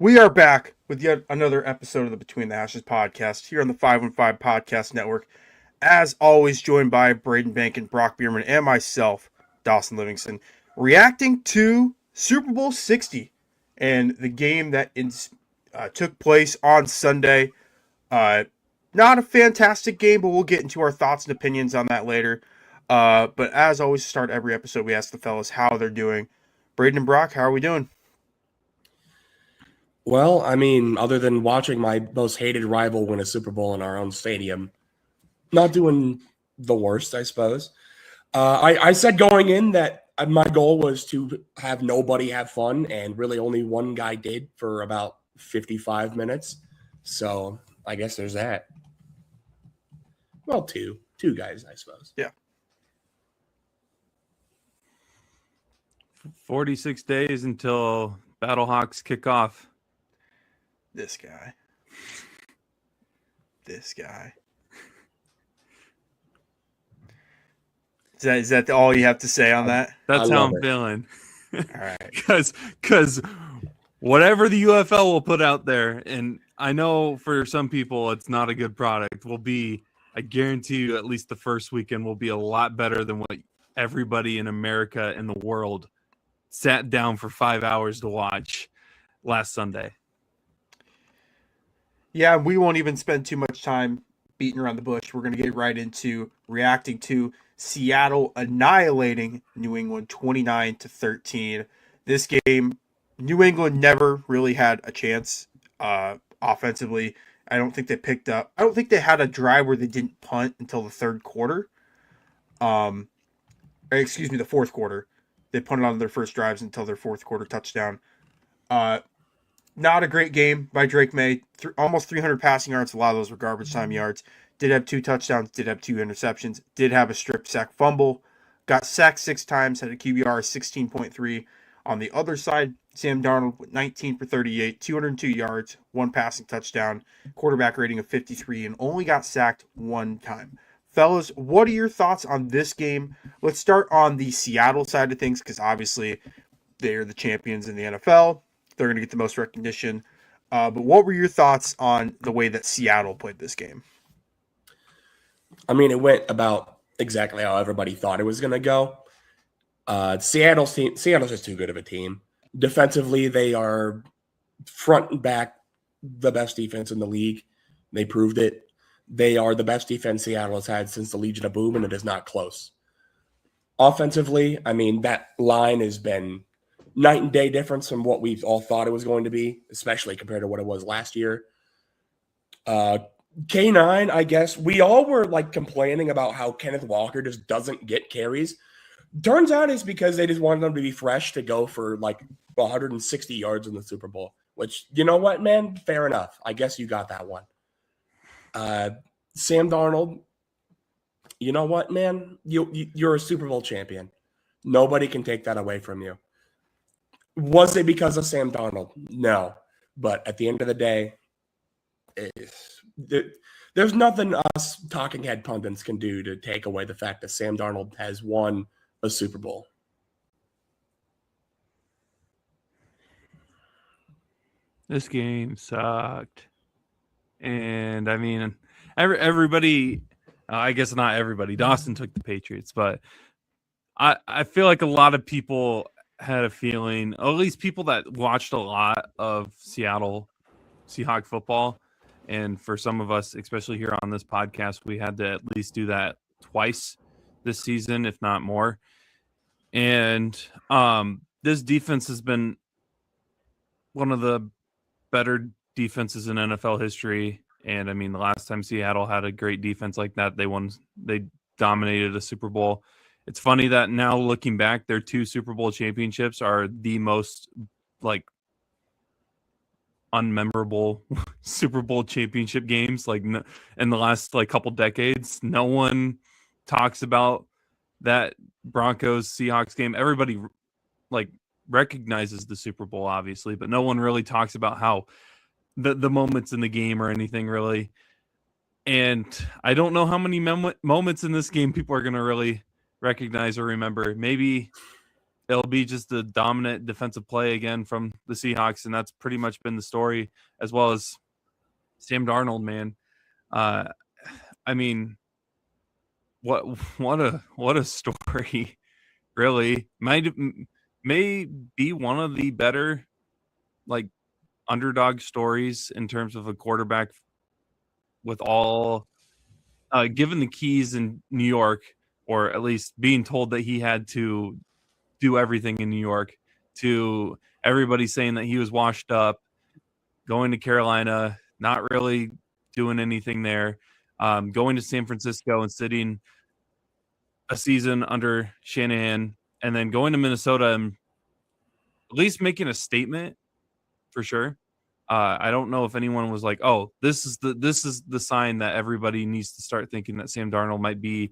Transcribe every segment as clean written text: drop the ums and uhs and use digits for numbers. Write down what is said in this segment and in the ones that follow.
We are back with yet another episode of the Between the Ashes podcast here on the 515 Podcast Network. As always, joined by Braden Bank and Brock Bierman and myself, Dawson Livingston, reacting to Super Bowl 60 and the game that took place on Sunday. Uh, Not a fantastic game, but we'll get into our thoughts and opinions on that later. But as always, to start every episode, we ask the fellas how they're doing. Braden and Brock, how are we doing? Well, I mean, other than watching my most hated rival win a Super Bowl in our own stadium, not doing the worst, I suppose. I said going in that my goal was to have nobody have fun, and really only one guy did for about 55 minutes. So I guess there's that. Well, two guys, I suppose. Yeah. 46 days until Battlehawks kick off. This guy. Is that all you have to say on that? That's how I'm feeling. All right. Because whatever the UFL will put out there, and I know for some people it's not a good product, I guarantee you at least the first weekend will be a lot better than what everybody in America and the world sat down for 5 hours to watch last Sunday. Yeah, we won't even spend too much time beating around the bush. We're going to get right into reacting to Seattle annihilating New England 29-13. This game, New England never really had a chance offensively. I don't think they had a drive where they didn't punt until the third quarter. The fourth quarter. They punted on their first drives until their fourth quarter touchdown. Not a great game by Drake Maye. Almost 300 passing yards. A lot of those were garbage time yards. Did have 2 touchdowns. Did have 2 interceptions. Did have a strip sack fumble. Got sacked 6 times. Had a QBR of 16.3. On the other side, Sam Darnold with 19 for 38, 202 yards, 1 passing touchdown, quarterback rating of 53, and only got sacked 1 time. Fellas, what are your thoughts on this game? Let's start on the Seattle side of things because obviously they're the champions in the NFL. They're going to get the most recognition. But what were your thoughts on the way that Seattle played this game? I mean, it went about exactly how everybody thought it was going to go. Seattle's just too good of a team. Defensively, they are front and back the best defense in the league. They proved it. They are the best defense Seattle has had since the Legion of Boom, and it is not close. Offensively, I mean, that line has been night and day difference from what we all thought it was going to be, especially compared to what it was last year. K9, I guess, we all were like complaining about how Kenneth Walker just doesn't get carries. Turns out it's because they just wanted them to be fresh to go for like 160 yards in the Super Bowl, which, you know what, man? Fair enough. I guess you got that one. Sam Darnold, you know what, man? You're a Super Bowl champion. Nobody can take that away from you. Was it because of Sam Darnold? No. But at the end of the day, there's nothing us talking head pundits can do to take away the fact that Sam Darnold has won a Super Bowl. This game sucked. And I mean, everybody, I guess not everybody, Dawson took the Patriots, but I feel like a lot of people had a feeling, at least people that watched a lot of Seattle Seahawks football. And for some of us, especially here on this podcast, we had to at least do that twice this season, if not more. And this defense has been one of the better defenses in NFL history. And I mean, the last time Seattle had a great defense like that, they dominated a Super Bowl. It's funny that now looking back, their 2 Super Bowl championships are the most like unmemorable Super Bowl championship games like in the last like couple decades. No one talks about that Broncos Seahawks game. Everybody like recognizes the Super Bowl obviously, but no one really talks about how the moments in the game or anything really. And I don't know how many moments in this game people are going to really recognize or remember. Maybe it'll be just a dominant defensive play again from the Seahawks, and that's pretty much been the story, as well as Sam Darnold, man. I mean, what a story, really. May be one of the better like underdog stories in terms of a quarterback with all given the keys in New York, or at least being told that he had to do everything in New York, to everybody saying that he was washed up, going to Carolina, not really doing anything there, going to San Francisco and sitting a season under Shanahan, and then going to Minnesota and at least making a statement for sure. I don't know if anyone was like, "Oh, this is the sign that everybody needs to start thinking that Sam Darnold might be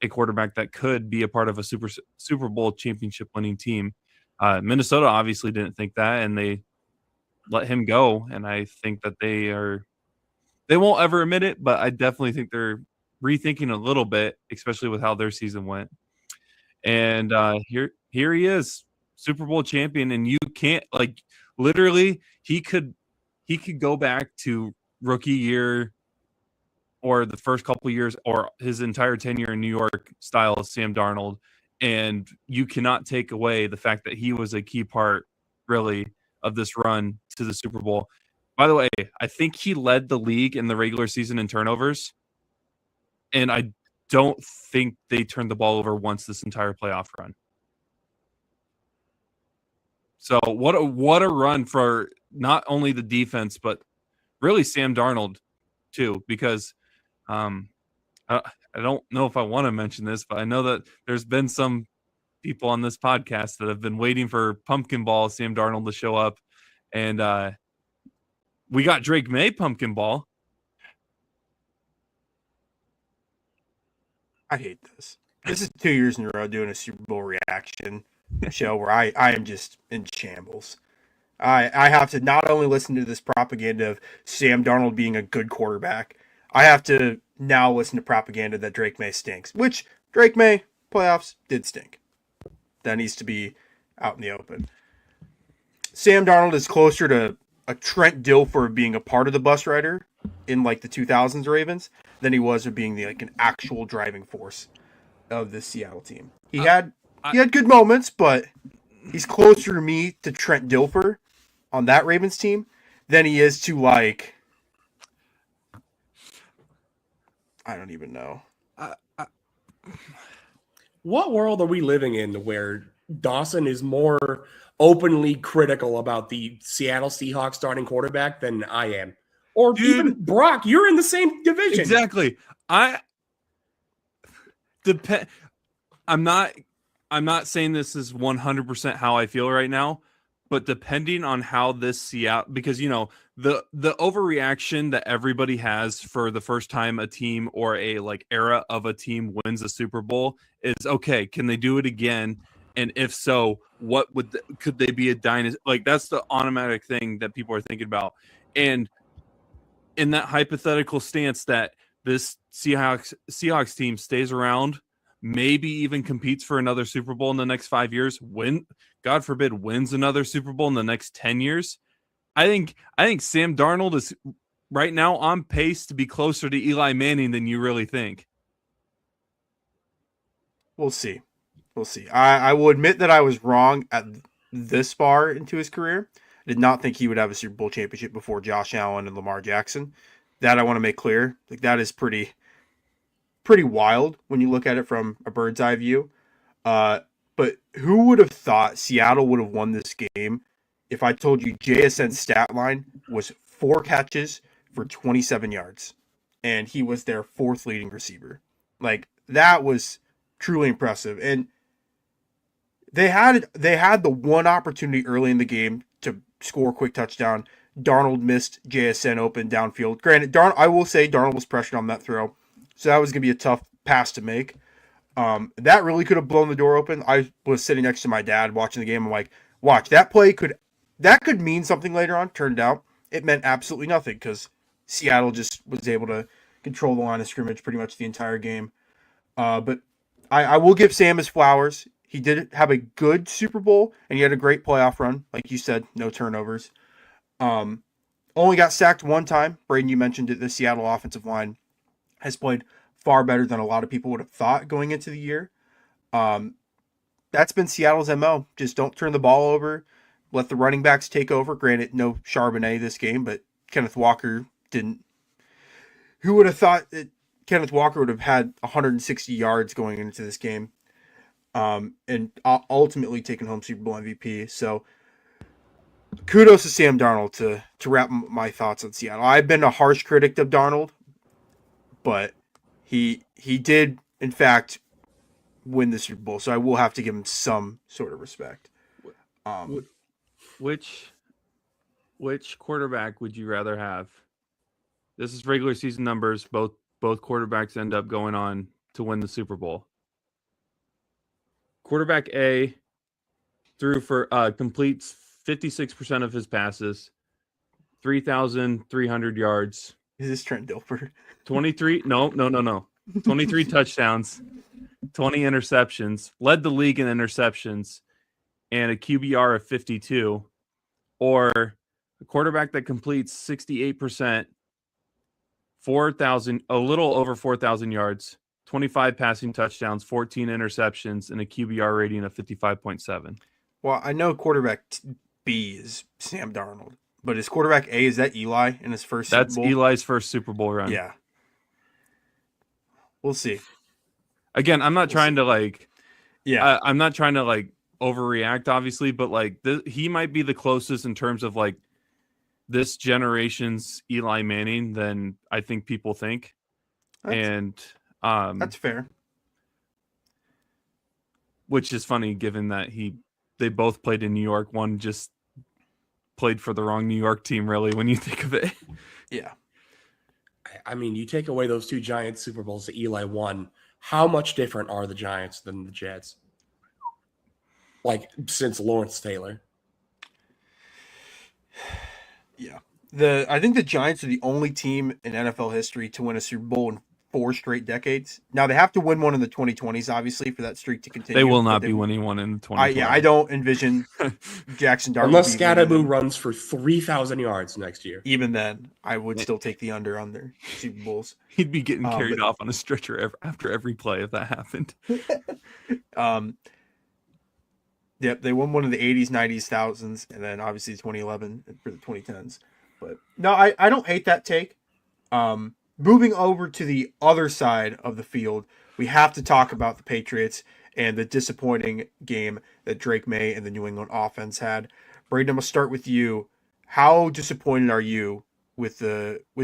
a quarterback that could be a part of a Super Bowl championship winning team." Minnesota obviously didn't think that, and they let him go. And I think that they won't ever admit it, but I definitely think they're rethinking a little bit, especially with how their season went. And here he is, Super Bowl champion, and you can't like literally he could go back to rookie year or the first couple of years or his entire tenure in New York style of Sam Darnold, and you cannot take away the fact that he was a key part really of this run to the Super Bowl. By the way, I think he led the league in the regular season in turnovers, and I don't think they turned the ball over once this entire playoff run. So what a run for not only the defense, but really Sam Darnold too, because I don't know if I want to mention this, but I know that there's been some people on this podcast that have been waiting for Pumpkin Ball Sam Darnold to show up, and we got Drake Maye Pumpkin Ball. I hate this. This is 2 years in a row doing a Super Bowl reaction show where I am just in shambles. I have to not only listen to this propaganda of Sam Darnold being a good quarterback, I have to now listen to propaganda that Drake Maye stinks, which Drake Maye playoffs did stink. That needs to be out in the open. Sam Darnold is closer to a Trent Dilfer being a part of the bus rider in like the 2000s Ravens than he was of being like an actual driving force of the Seattle team. He had good moments, but he's closer to me to Trent Dilfer on that Ravens team than he is to like I don't even know. What world are we living in where Dawson is more openly critical about the Seattle Seahawks starting quarterback than I am? Or even Brock, you're in the same division. Exactly. I'm not saying this is 100% how I feel right now, but depending on how this Seattle, because the overreaction that everybody has for the first time a team or a like era of a team wins a Super Bowl is okay. Can they do it again? And if so, could they be a dynasty? Like that's the automatic thing that people are thinking about. And in that hypothetical stance that this Seahawks team stays around, maybe even competes for another Super Bowl in the next 5 years, God forbid, wins another Super Bowl in the next 10 years. I think Sam Darnold is right now on pace to be closer to Eli Manning than you really think. We'll see. I will admit that I was wrong at this far into his career. I did not think he would have a Super Bowl championship before Josh Allen and Lamar Jackson. That I want to make clear. Like that is pretty wild when you look at it from a bird's eye view. But who would have thought Seattle would have won this game if I told you JSN's stat line was 4 catches for 27 yards and he was their 4th leading receiver? Like that was truly impressive. And they had the one opportunity early in the game to score a quick touchdown. Darnold missed JSN open downfield. Granted, I will say Darnold was pressured on that throw, so that was going to be a tough pass to make. That really could have blown the door open. I was sitting next to my dad watching the game. I'm like, watch, that play could mean something later on. Turned out it meant absolutely nothing because Seattle just was able to control the line of scrimmage pretty much the entire game. But I will give Sam his flowers. He did have a good Super Bowl, and he had a great playoff run. Like you said, no turnovers. Only got sacked one time. Braden, you mentioned it. The Seattle offensive line has played far better than a lot of people would have thought going into the year. That's been Seattle's MO. Just don't turn the ball over. Let the running backs take over. Granted, no Charbonnet this game, but Kenneth Walker didn't. Who would have thought that Kenneth Walker would have had 160 yards going into this game, and ultimately taken home Super Bowl MVP? So kudos to Sam Darnold to wrap my thoughts on Seattle. I've been a harsh critic of Darnold, but he did in fact win the Super Bowl, so I will have to give him some sort of respect. Which quarterback would you rather have? This is regular season numbers. Both quarterbacks end up going on to win the Super Bowl. Quarterback A threw for completes 56% of his passes, 3,300 yards. Is this Trent Dilfer? 23 no 23 touchdowns, 20 interceptions, led the league in interceptions, and a QBR of 52, or a quarterback that completes 68%, a little over 4,000 yards, 25 passing touchdowns, 14 interceptions, and a QBR rating of 55.7. Well, I know quarterback B is Sam Darnold, but is quarterback A, is that Eli in his first Super Bowl? That's Eli's first Super Bowl run. Yeah. We'll see. Again, I'm not trying to I'm not trying to overreact, obviously, but he might be the closest in terms of this generation's Eli Manning than I think people think. That's fair. Which is funny given that they both played in New York. One just played for the wrong New York team, really, when you think of it. Yeah. I mean, you take away those two Giants Super Bowls that Eli won, how much different are the Giants than the Jets? Since Lawrence Taylor. Yeah. I think the Giants are the only team in NFL history to win a Super Bowl in 4 straight decades. Now, they have to win one in the 2020s, obviously, for that streak to continue. They will not be winning one in the 2020s. I don't envision Jackson Darnold. Unless Scatterboo runs for 3,000 yards next year. Even then, I would still take the under on their Super Bowls. He'd be getting carried off on a stretcher after every play if that happened. Yep, they won one in the 80s, 90s, thousands, and then obviously 2011 for the 2010s. But no, I don't hate that take. Moving over to the other side of the field, we have to talk about the Patriots and the disappointing game that Drake Maye and the New England offense had. Braden, I'm going to start with you. How disappointed are you with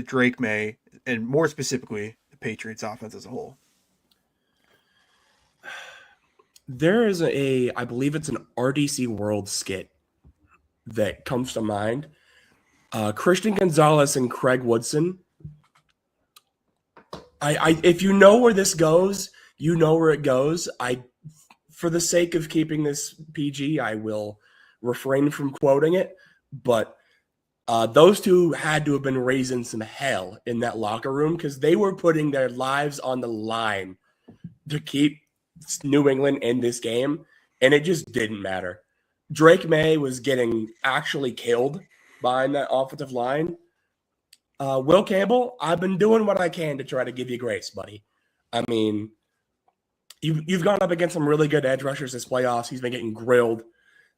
Drake Maye and more specifically the Patriots offense as a whole? There is I believe it's an RDC World skit that comes to mind. Christian Gonzalez and Craig Woodson. If you know where this goes, you know where it goes. For the sake of keeping this PG, I will refrain from quoting it. But those two had to have been raising some hell in that locker room because they were putting their lives on the line to keep New England in this game, and it just didn't matter. Drake Maye was getting actually killed behind that offensive line. Will Campbell, I've been doing what I can to try to give you grace, buddy. I mean, you've gone up against some really good edge rushers this playoffs. He's been getting grilled.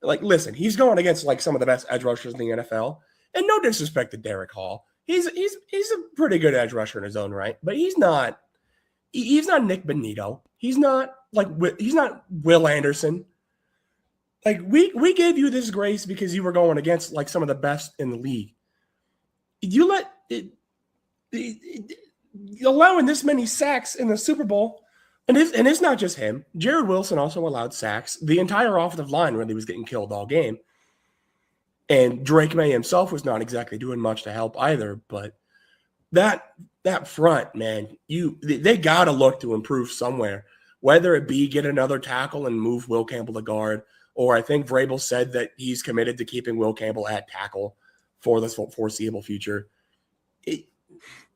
Listen, he's going against some of the best edge rushers in the NFL. And no disrespect to Derek Hall. He's a pretty good edge rusher in his own right, but he's not Nick Benito. He's not Will Anderson. We gave you this grace because you were going against some of the best in the league. You let allowing this many sacks in the Super Bowl, and it's not just him. Jared Wilson also allowed sacks. The entire offensive line really was getting killed all game, and Drake Maye himself was not exactly doing much to help either. But that front, man, they got to look to improve somewhere. Whether it be get another tackle and move Will Campbell to guard, or I think Vrabel said that he's committed to keeping Will Campbell at tackle for the foreseeable future.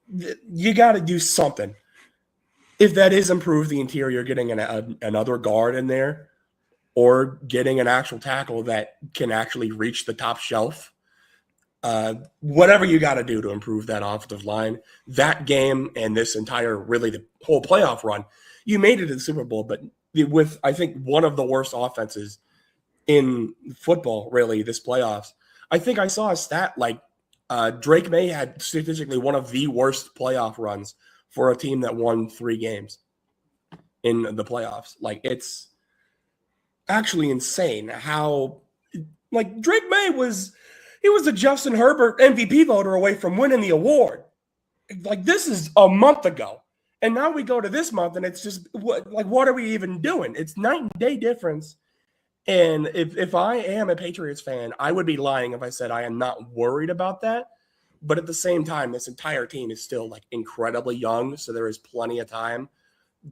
You got to do something. If that is improve the interior, getting another guard in there, or getting an actual tackle that can actually reach the top shelf. Whatever you got to do to improve that offensive line, that game and this entire, really the whole playoff run, you made it to the Super Bowl, but with, I think, one of the worst offenses in football, really, this playoffs. I think I saw a stat like Drake Maye had statistically one of the worst playoff runs for a team that won 3 games in the playoffs. Like, it's actually insane how, like, Drake Maye was a Justin Herbert MVP voter away from winning the award. Like, this is a month ago. And now we go to this month and it's just what are we even doing? It's night and day difference. And if I am a Patriots fan, I would be lying if I said I am not worried about that. But at the same time, this entire team is still like incredibly young. So there is plenty of time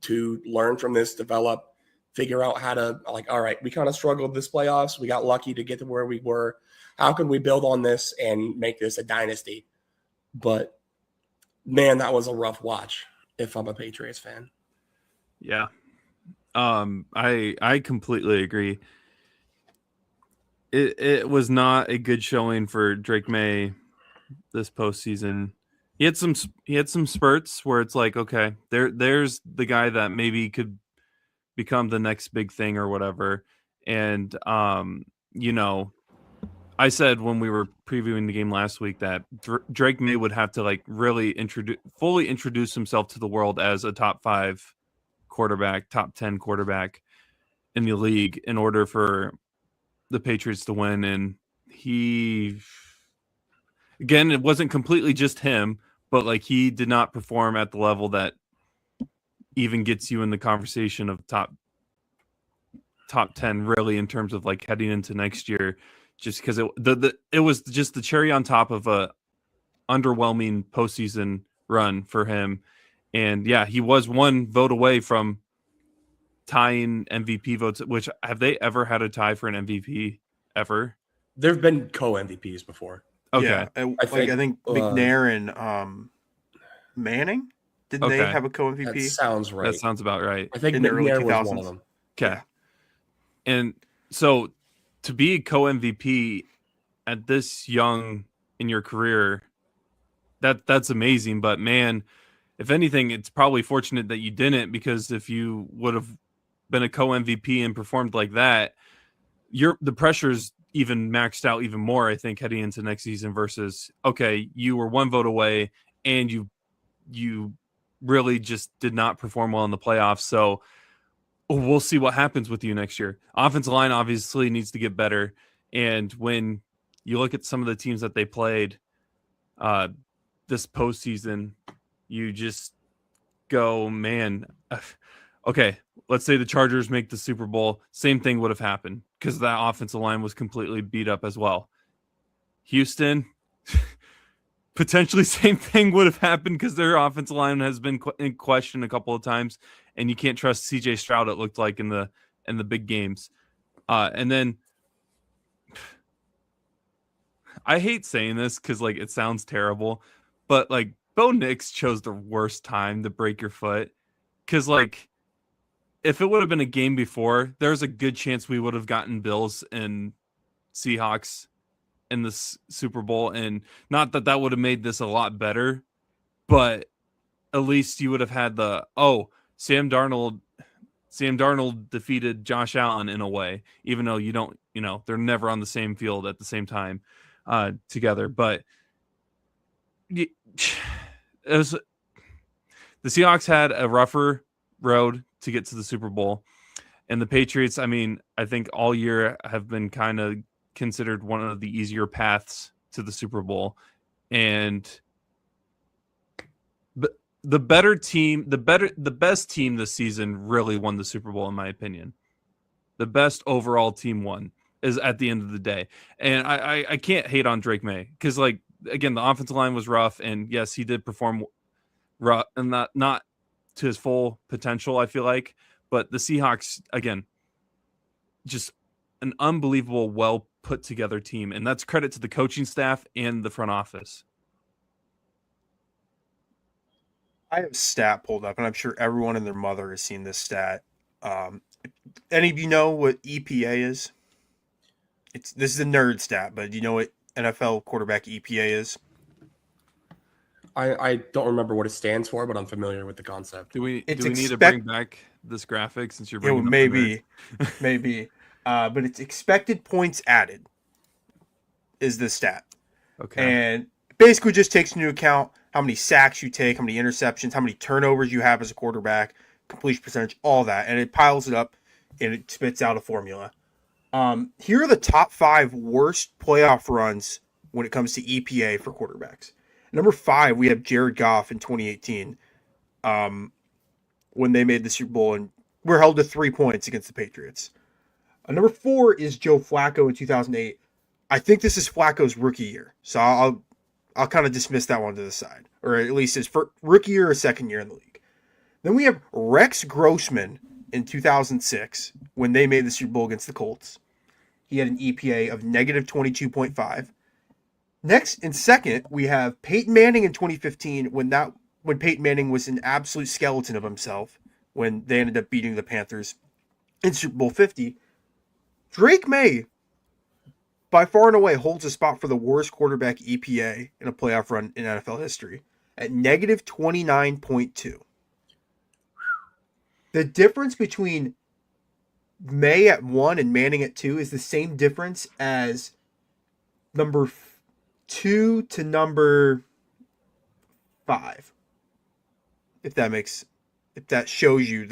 to learn from this, develop, figure out how to, like, all right, we kind of struggled this playoffs. We got lucky to get to where we were. How can we build on this and make this a dynasty? But man, that was a rough watch if I'm a Patriots fan. Yeah. I completely agree. It was not a good showing for Drake Maye this postseason. He had some spurts where it's like, okay, there's the guy that maybe could become the next big thing or whatever. And you know, I said when we were previewing the game last week that Drake Maye would have to like really fully introduce himself to the world as a top 5 quarterback, top 10 quarterback in the league in order for the Patriots to win. And he, again, it wasn't completely just him, but like he did not perform at the level that even gets you in the conversation of top 10 really in terms of like heading into next year, just because it was just the cherry on top of a underwhelming postseason run for him. And yeah, he was 1 vote away from tying MVP votes, which have they ever had a tie for an MVP ever? There have been co-MVPs before. Okay. Yeah, I think McNair and Manning, didn't they have a co-MVP? That sounds right. That sounds about right. I think in the early McNair 2000s. was one of them. Okay. Yeah. And so to be a co-MVP at this young in your career, that's amazing. But man, if anything, it's probably fortunate that you didn't, because if you would have been a co-MVP and performed like that, the pressure's even maxed out even more, I think, heading into next season versus, okay, you were 1 vote away and you really just did not perform well in the playoffs. So we'll see what happens with you next year. Offensive line obviously needs to get better. And when you look at some of the teams that they played this postseason, you just go, man, okay, let's say the Chargers make the Super Bowl. Same thing would have happened because that offensive line was completely beat up as well. Houston, potentially same thing would have happened because their offensive line has been in question a couple of times, and you can't trust CJ Stroud, it looked like in the big games. And then I hate saying this because like it sounds terrible, but like Bo Nix chose the worst time to break your foot, because like if it would have been a game before, there's a good chance we would have gotten Bills and Seahawks in the Super Bowl. And not that that would have made this a lot better, but at least you would have had Sam Darnold defeated Josh Allen in a way, even though they're never on the same field at the same time together. But it was, the Seahawks had a rougher road to get to the Super Bowl, and the Patriots, I mean, I think all year have been kind of considered one of the easier paths to the Super Bowl. And the best team this season really won the Super Bowl, in my opinion. The best overall team won is at the end of the day. And I can't hate on Drake Maye because, like, again, the offensive line was rough, and yes, he did perform rough and not to his full potential, I feel like. But the Seahawks, again, just an unbelievable, well put together team, and that's credit to the coaching staff and the front office. I have a stat pulled up, and I'm sure everyone and their mother has seen this stat. Any of you know what EPA is? This is a nerd stat, but do you know what NFL quarterback EPA is? I don't remember what it stands for, but I'm familiar with the concept. Do we It's need to bring back this graphic since you're bringing up the nerd? Maybe, but it's expected points added is the stat, Okay. and basically just takes into account how many sacks you take, how many interceptions, how many turnovers you have as a quarterback, completion percentage, all that, and it piles it up and it spits out a formula. Here are the top 5 worst playoff runs when it comes to EPA for quarterbacks. Number 5, we have Jared Goff in 2018, when they made the Super Bowl and were held to 3 points against the Patriots. Number 4 is Joe Flacco in 2008. I think this is Flacco's rookie year, so I'll kind of dismiss that one to the side, or at least his rookie year or second year in the league. Then we have Rex Grossman in 2006 when they made the Super Bowl against the Colts. He had an EPA of negative 22.5. Next, in second, we have Peyton Manning in 2015 when Peyton Manning was an absolute skeleton of himself when they ended up beating the Panthers in Super Bowl 50. Drake Maye, by far and away, holds a spot for the worst quarterback EPA in a playoff run in NFL history at negative 29.2. The difference between May at 1 and Manning at 2 is the same difference as number 2 to number 5. If that shows you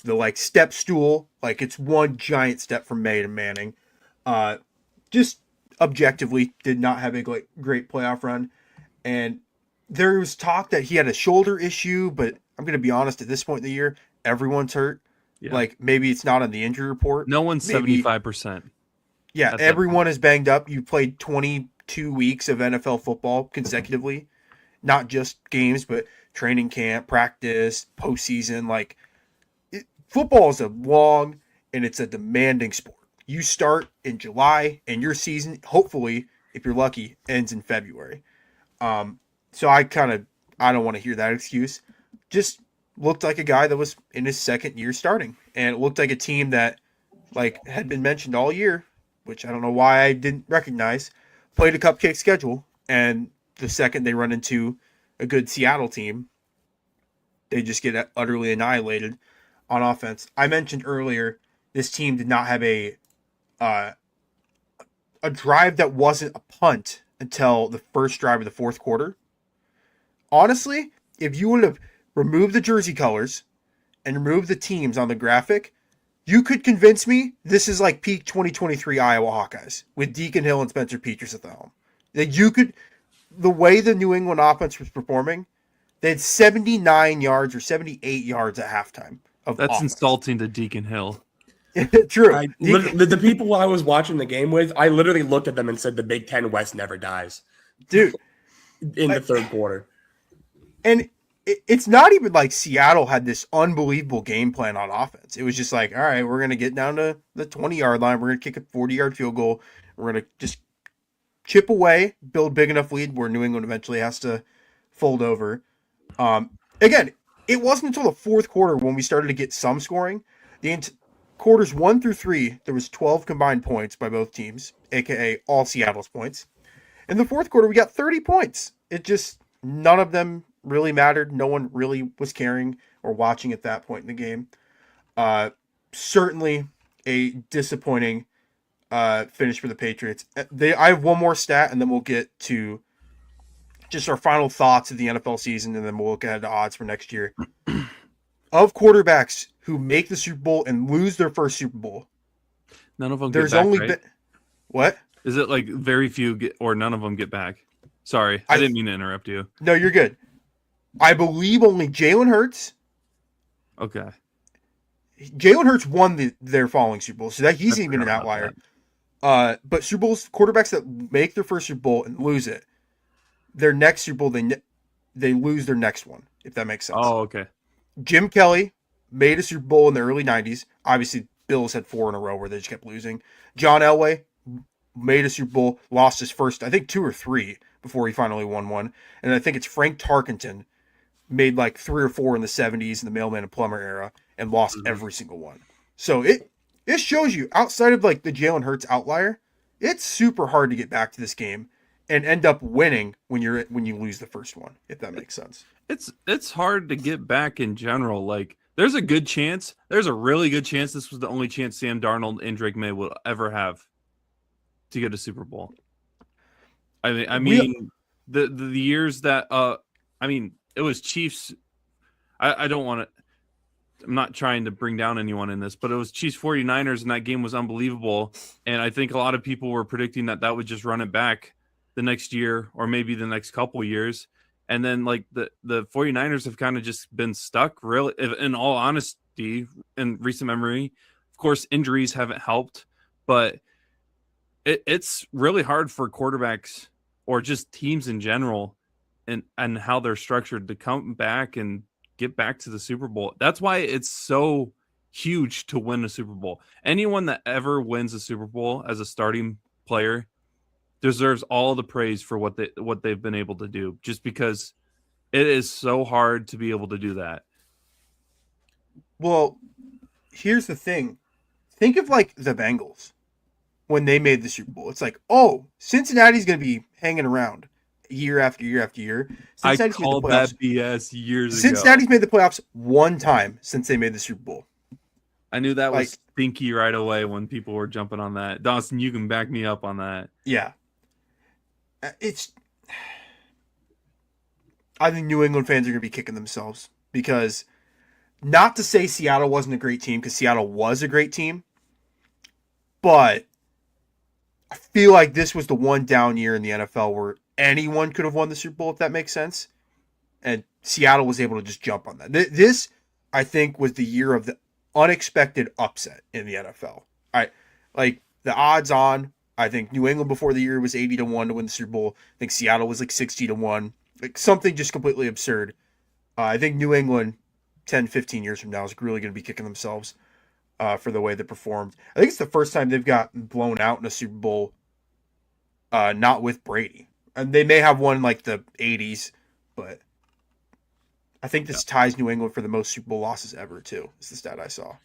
the like step stool, like it's one giant step from May to Manning. Just objectively did not have a great playoff run. And there was talk that he had a shoulder issue, but I'm going to be honest, at this point in the year, everyone's hurt. Yeah. Like maybe it's not on the injury report. No one's 75%. Yeah, everyone is banged up. You played 22 weeks of NFL football consecutively, not just games, but training camp, practice, postseason. Like football is a long and it's a demanding sport. You start in July and your season, hopefully, if you're lucky, ends in February. So I don't want to hear that excuse. Just looked like a guy that was in his second year starting. And it looked like a team that had been mentioned all year, which I don't know why I didn't recognize, played a cupcake schedule. And the second they run into a good Seattle team, they just get utterly annihilated on offense. I mentioned earlier, this team did not have a drive that wasn't a punt until the first drive of the fourth quarter. Honestly, if you would have removed the jersey colors and removed the teams on the graphic, you could convince me this is like peak 2023 Iowa Hawkeyes with Deacon Hill and Spencer Petras at the helm. The way the New England offense was performing, they had 79 yards or 78 yards at halftime. That's offense. Insulting to Deacon Hill. True. The people I was watching the game with, I literally looked at them and said the Big Ten West never dies. Dude. In the third quarter. And it's not even like Seattle had this unbelievable game plan on offense. It was just like, all right, we're going to get down to the 20-yard line. We're going to kick a 40-yard field goal. We're going to just chip away, build big enough lead where New England eventually has to fold over. Again, it wasn't until the fourth quarter when we started to get some scoring. Quarters 1 through 3, there was 12 combined points by both teams, aka all Seattle's points. In the fourth quarter, we got 30 points. It just, none of them really mattered. No one really was caring or watching at that point in the game. Certainly a disappointing finish for the Patriots. I have one more stat, and then we'll get to just our final thoughts of the NFL season, and then we'll look ahead to odds for next year. Of quarterbacks who make the Super Bowl and lose their first Super Bowl, none of them get back, right? What? Is it like very few or none of them get back? Sorry, I didn't mean to interrupt you. No, you're good. I believe only Jalen Hurts. Okay. Jalen Hurts won their following Super Bowl, so he's even an outlier. But Super Bowls, quarterbacks that make their first Super Bowl and lose it, their next Super Bowl, they lose their next one, if that makes sense. Oh, okay. Jim Kelly made a Super Bowl in the early 90s. Obviously, Bills had 4 in a row where they just kept losing. John Elway made a Super Bowl, lost his first, I think 2 or 3 before he finally won one. And I think it's Frank Tarkenton made like 3 or 4 in the 70s in the Mailman and Plumber era and lost every single one. So it shows you outside of like the Jalen Hurts outlier, it's super hard to get back to this game and end up winning when you lose the first one, if that makes sense. It's hard to get back in general. Like there's a really good chance this was the only chance Sam Darnold and Drake Maye will ever have to get a Super Bowl. I mean the years that it was Chiefs. I don't want to. I'm not trying to bring down anyone in this, but it was Chiefs 49ers, and that game was unbelievable. And I think a lot of people were predicting that would just run it back the next year or maybe the next couple years. And then like the 49ers have kind of just been stuck, really, in all honesty, in recent memory. Of course, injuries haven't helped, but it's really hard for quarterbacks or just teams in general and how they're structured to come back and get back to the Super Bowl. That's why it's so huge to win a Super Bowl. Anyone that ever wins a Super Bowl as a starting player deserves all the praise for what they've been able to do, just because it is so hard to be able to do that. Well, here's the thing. Think of like the Bengals when they made the Super Bowl. It's like, oh, Cincinnati's going to be hanging around year after year after year. I called that BS years ago. Cincinnati's made the playoffs one time since they made the Super Bowl. I knew that was stinky right away when people were jumping on that. Dawson, you can back me up on that. Yeah. I think New England fans are going to be kicking themselves because, not to say Seattle wasn't a great team, because Seattle was a great team, but I feel like this was the one down year in the NFL where anyone could have won the Super Bowl, if that makes sense. And Seattle was able to just jump on that. This, I think, was the year of the unexpected upset in the NFL. Like the odds on, I think New England before the year was 80-1 to win the Super Bowl. I think Seattle was like 60-1. Like something just completely absurd. I think New England 10, 15 years from now is really going to be kicking themselves for the way they performed. I think it's the first time they've gotten blown out in a Super Bowl, not with Brady. And they may have won in like the 80s, but I think this ties New England for the most Super Bowl losses ever, too. Is the stat I saw.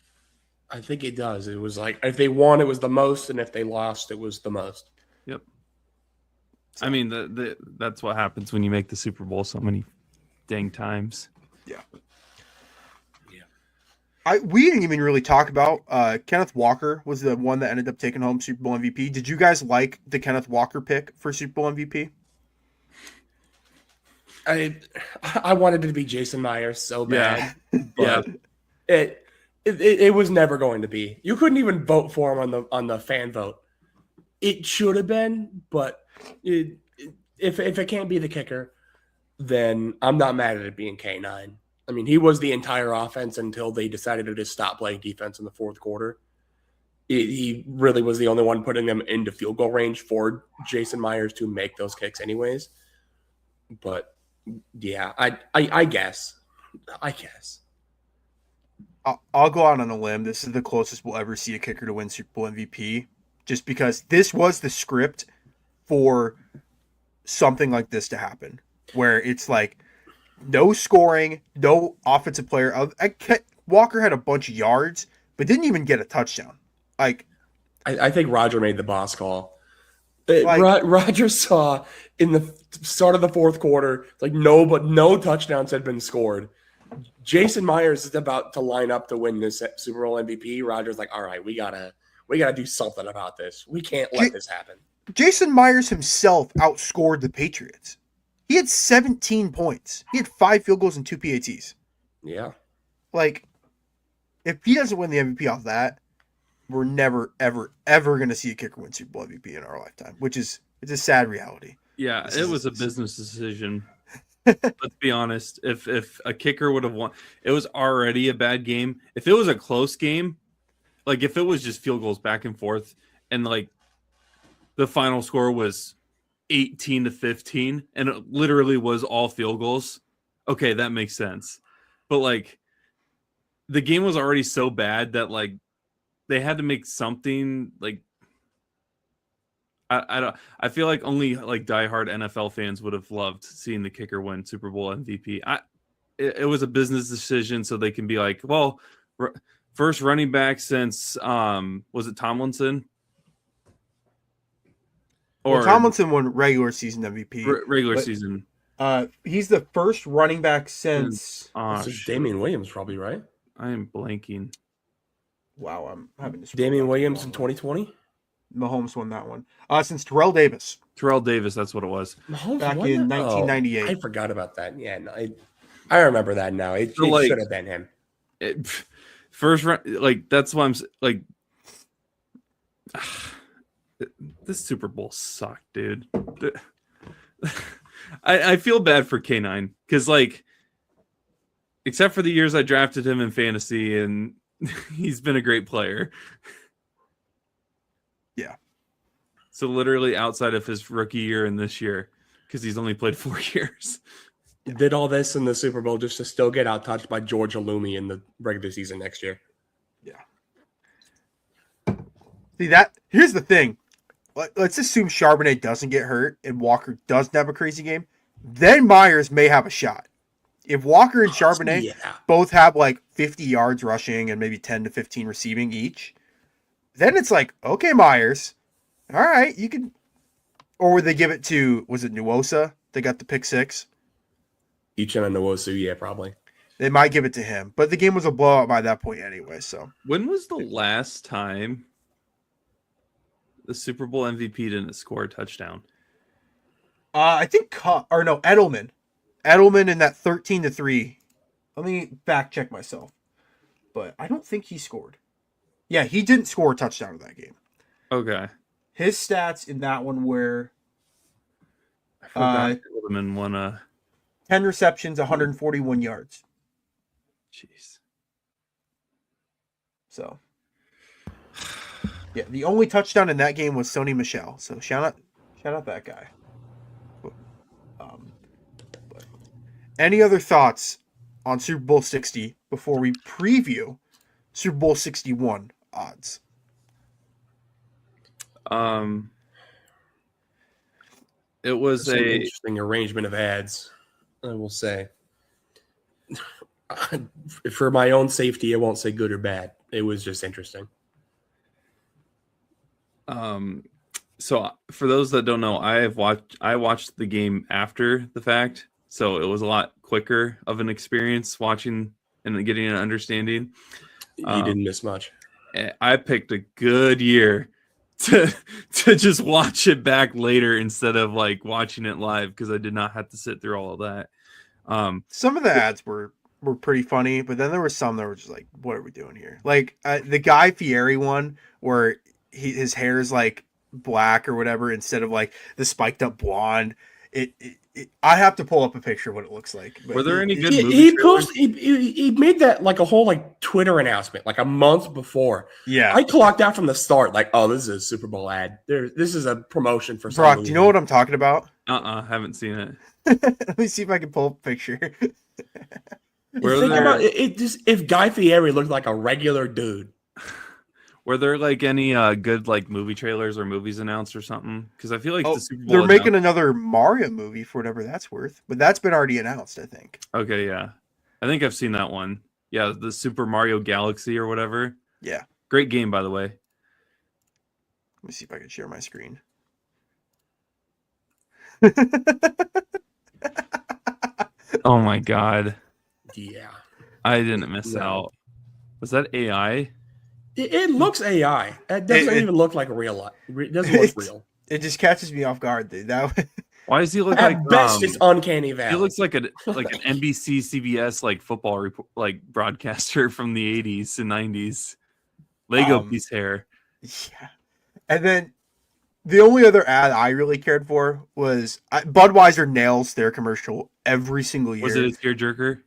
I think it does. It was like if they won, it was the most, and if they lost, it was the most. Yep. So, I mean, that's what happens when you make the Super Bowl so many dang times. Yeah. We didn't even really talk about Kenneth Walker was the one that ended up taking home Super Bowl MVP. Did you guys like the Kenneth Walker pick for Super Bowl MVP? I wanted it to be Jason Myers so bad. Yeah. It was never going to be. You couldn't even vote for him on the fan vote. It should have been, but if it can't be the kicker, then I'm not mad at it being K9. I mean, he was the entire offense until they decided to just stop playing defense in the fourth quarter. He really was the only one putting them into field goal range for Jason Myers to make those kicks anyways. But, yeah, I guess. I'll go out on a limb. This is the closest we'll ever see a kicker to win Super Bowl MVP, just because this was the script for something like this to happen, where it's like, no scoring, no offensive player. Walker had a bunch of yards, but didn't even get a touchdown. Like, I think Roger made the boss call. Roger saw in the start of the fourth quarter, like no touchdowns had been scored. Jason Myers is about to line up to win this Super Bowl MVP. Roger's like, all right, we gotta do something about this. We can't let this happen. Jason Myers himself outscored the Patriots. He had 17 points. He had 5 field goals and 2 PATs. Yeah. Like, if he doesn't win the MVP off that, we're never, ever, ever going to see a kicker win Super Bowl MVP in our lifetime, which is it's a sad reality. Yeah, it was a business decision. Let's be honest. If a kicker would have won, it was already a bad game. If it was a close game, like if it was just field goals back and forth, and like the final score was 18-15, and it literally was all field goals, okay, that makes sense. But like the game was already so bad that like they had to make something. Like I feel like only like diehard NFL fans would have loved seeing the kicker win Super Bowl MVP. It was a business decision, so they can be like, well, First running back since was it Tomlinson? Well, Tomlinson won regular season MVP. Regular season. He's the first running back since. This is Damian Williams, probably, right? I am blanking. Wow, I'm having to. Damian Williams in 2020. Mahomes won that one. Since Terrell Davis. Terrell Davis, that's what it was. Mahomes Back in 1998. I forgot about that. Yeah, no, I remember that now. It should have been him. First run, like that's why I'm like, this Super Bowl sucked, dude. I feel bad for K9 because, like, except for the years I drafted him in fantasy, and he's been a great player. Yeah. So literally outside of his rookie year and this year, because he's only played 4 years. Did all this in the Super Bowl just to still get outtouched by George Halloumi in the regular season next year. Yeah. See, here's the thing. Let's assume Charbonnet doesn't get hurt and Walker doesn't have a crazy game. Then Myers may have a shot. If Walker and Charbonnet both have like 50 yards rushing and maybe 10 to 15 receiving each, then it's like, okay, Myers, all right, you can. Or would they give it to, was it Nuosa? They got the pick 6. Uchenna Nwosu, yeah, probably. They might give it to him, but the game was a blowout by that point anyway. So when was the last time the Super Bowl MVP didn't score a touchdown? I think Edelman. Edelman in that 13-3. Let me fact check myself, but I don't think he scored. Yeah, he didn't score a touchdown in that game. Okay. His stats in that one were I forgot Edelman won a 10 receptions, 141 yards. Jeez. So, yeah, the only touchdown in that game was Sony Michel. So shout out that guy. But any other thoughts on Super Bowl 60 before we preview Super Bowl 61 odds? It was an interesting arrangement of ads, I will say. For my own safety, I won't say good or bad. It was just interesting. So for those that don't know, I watched the game after the fact, so it was a lot quicker of an experience watching and getting an understanding. You didn't miss much. I picked a good year to just watch it back later instead of like watching it live because I did not have to sit through all of that. Some of the ads were pretty funny, but then there were some that were just like, what are we doing here? Like the Guy Fieri one where his hair is like black or whatever instead of like the spiked up blonde. I have to pull up a picture of what it looks like. Were there any good movies? He made that like a whole like Twitter announcement like a month before. Yeah, I clocked out from the start like, oh, this is a Super Bowl ad. This is a promotion for Brock. Do you know what I'm talking about? Haven't seen it. Let me see if I can pull up a picture. Think about it. Just if Guy Fieri looked like a regular dude. Were there like any good like movie trailers or movies announced or something? Because I feel like the Super Bowl they're making another Mario movie for whatever that's worth, but that's been already announced, I think. Okay, yeah, I think I've seen that one. Yeah, the Super Mario Galaxy or whatever. Yeah, great game by the way. Let me see if I can share my screen. Oh my god. Yeah, I didn't miss out. Was that AI? It looks AI. It doesn't even look like real. It doesn't look real. It just catches me off guard, dude. Why does he look At like best it's uncanny valley? He looks like an NBC CBS like football like broadcaster from the 80s and 90s. Lego piece hair. Yeah. And then the only other ad I really cared for was Budweiser nails their commercial every single year. Was it a tearjerker?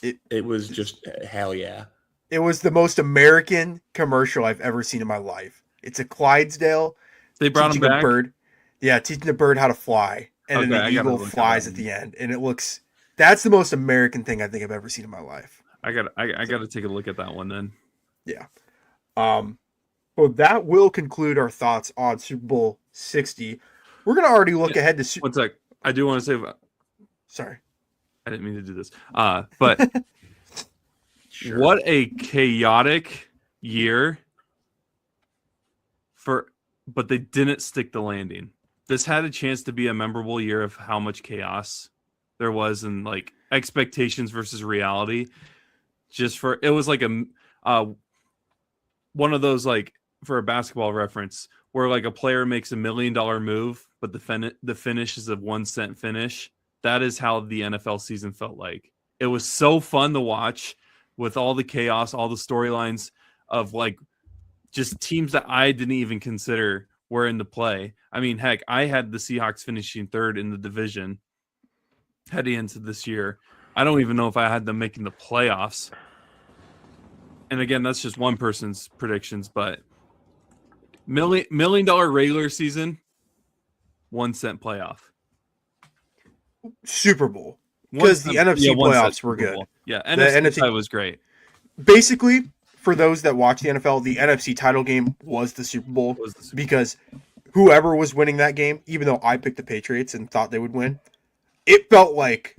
It was just hell yeah. It was the most American commercial I've ever seen in my life. It's a Clydesdale. They brought him back. Teaching a bird how to fly, and then the eagle flies at the end, and that's the most American thing I think I've ever seen in my life. I got to take a look at that one then. Yeah. Well, that will conclude our thoughts on Super Bowl 60. We're gonna already look ahead to. One sec. I do want to say. Sorry, I didn't mean to do this. But Sure. What a chaotic year but they didn't stick the landing. This had a chance to be a memorable year of how much chaos there was and like expectations versus reality. It was like one of those, like, for a basketball reference, where like a player makes $1 million move, but the finish is a 1 cent finish. That is how the NFL season felt like. It was so fun to watch with all the chaos, all the storylines of like just teams that I didn't even consider were in the play. I mean, heck, I had the Seahawks finishing third in the division heading into this year. I don't even know if I had them making the playoffs. And again, that's just one person's predictions, but $1 million regular season, 1 cent playoff. Super Bowl. Because the NFC playoffs were good. Yeah, NFC was great. Basically, for those that watch the NFL, the NFC title game was the Super Bowl because whoever was winning that game, even though I picked the Patriots and thought they would win, it felt like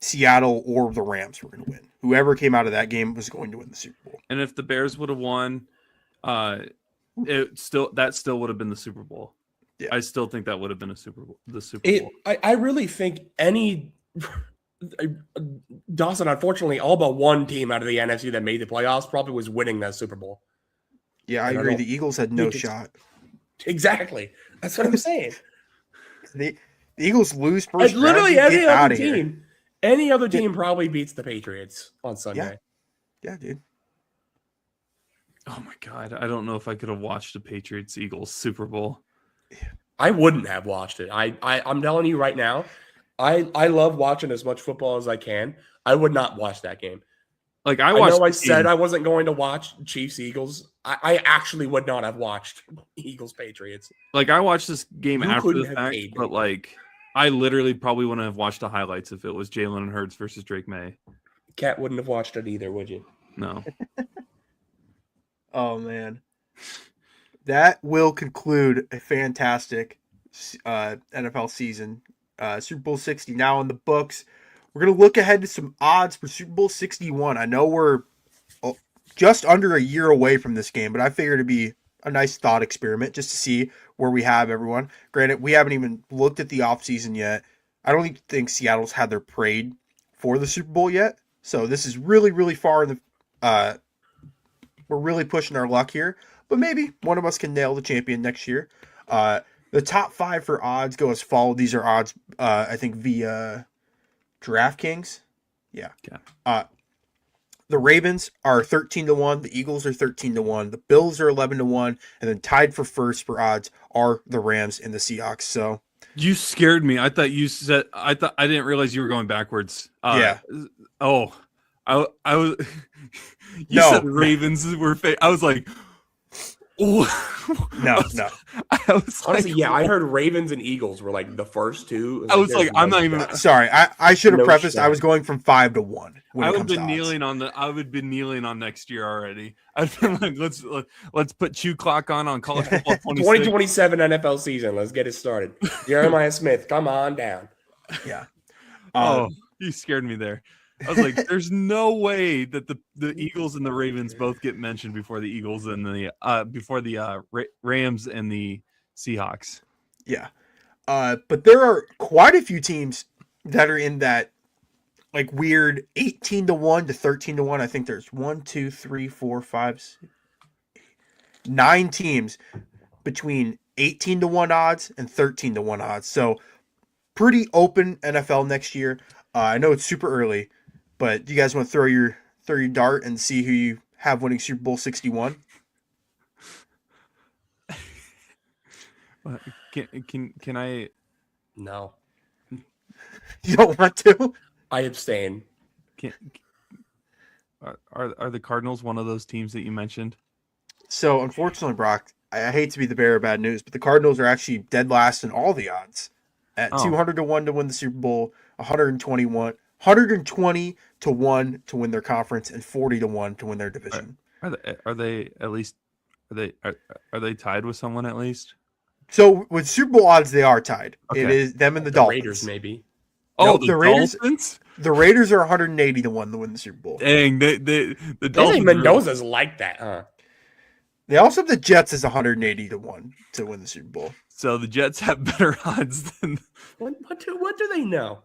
Seattle or the Rams were going to win. Whoever came out of that game was going to win the Super Bowl. And if the Bears would have won, that still would have been the Super Bowl. Yeah. I still think that would have been the Super Bowl. I really think Dawson, unfortunately, all but one team out of the NFC that made the playoffs probably was winning that Super Bowl. Yeah, I agree. The Eagles had no shot. Exactly. That's what I'm saying. The Eagles lose first. Literally any other team probably beats the Patriots on Sunday. Yeah, dude. Oh my God. I don't know if I could have watched the Patriots Eagles Super Bowl. I wouldn't have watched it. I'm telling you right now, I love watching as much football as I can. I would not watch that game. Like I said I wasn't going to watch Chiefs Eagles. I actually would not have watched Eagles Patriots. Like I watched this game after the fact, but like I literally probably wouldn't have watched the highlights if it was Jalen Hurts versus Drake Maye. Kat wouldn't have watched it either, would you? No. Oh man. That will conclude a fantastic NFL season. Super Bowl 60 now in the books. We're going to look ahead to some odds for Super Bowl 61. I know we're just under a year away from this game, but I figured it'd be a nice thought experiment just to see where we have everyone. Granted, we haven't even looked at the offseason yet. I don't even think Seattle's had their parade for the Super Bowl yet. So this is really, really far in the we're really pushing our luck here. But maybe one of us can nail the champion next year. The top 5 for odds go as follows. These are odds, I think, via DraftKings. Yeah. Okay. The Ravens are 13-1. The Eagles are 13-1. The Bills are 11-1. And then tied for first for odds are the Rams and the Seahawks. So you scared me. I didn't realize you were going backwards. Yeah. Oh, I was. You said Ravens were. I was like. No. I was honestly, like, I heard Ravens and Eagles were like the first two. I was like, I'm not even. Sorry, I should have prefaced. I was going from 5 to 1. I would have been kneeling on I would be kneeling on next year already. I'd been like, let's put Chew Clock on college football 2027 NFL season. Let's get it started. Jeremiah Smith, come on down. Yeah. You scared me there. I was like, there's no way that the Eagles and the Ravens both get mentioned before the Eagles and the Rams and the Seahawks. Yeah. But there are quite a few teams that are in that like weird 18-1 to 13-1. I think there's 9 teams between 18-1 odds and 13-1 odds. So pretty open NFL next year. I know it's super early. But do you guys want to throw your dart and see who you have winning Super Bowl 61? Can I? No. You don't want to? I abstain. Are the Cardinals one of those teams that you mentioned? So unfortunately, Brock, I hate to be the bearer of bad news, but the Cardinals are actually dead last in all the odds at 200-1 to win the Super Bowl, 120-1 to 1 to win their conference, and 40-1 to win their division. Are they tied with someone at least? So with Super Bowl odds, they are tied. Okay. It is them and the Dolphins. Raiders, maybe. Oh, the Raiders? Dolphins? The Raiders are 180 to 1 to win the Super Bowl. Dang, the Danny Dolphins. Mendoza's like that, huh? They also have the Jets as 180 to 1 to win the Super Bowl. So the Jets have better odds than. What do they know?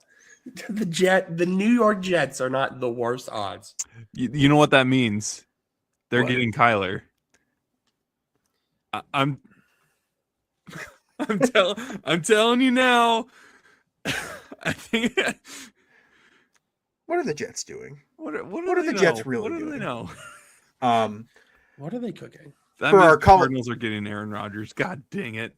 The New York Jets are not the worst odds. You know what that means? They're What? getting Kyler. I'm telling you now. I think. What are the Jets doing? What are they the Jets know? really What do doing? they know? What are they cooking? That For means our the col- Cardinals are getting Aaron Rodgers. God dang it!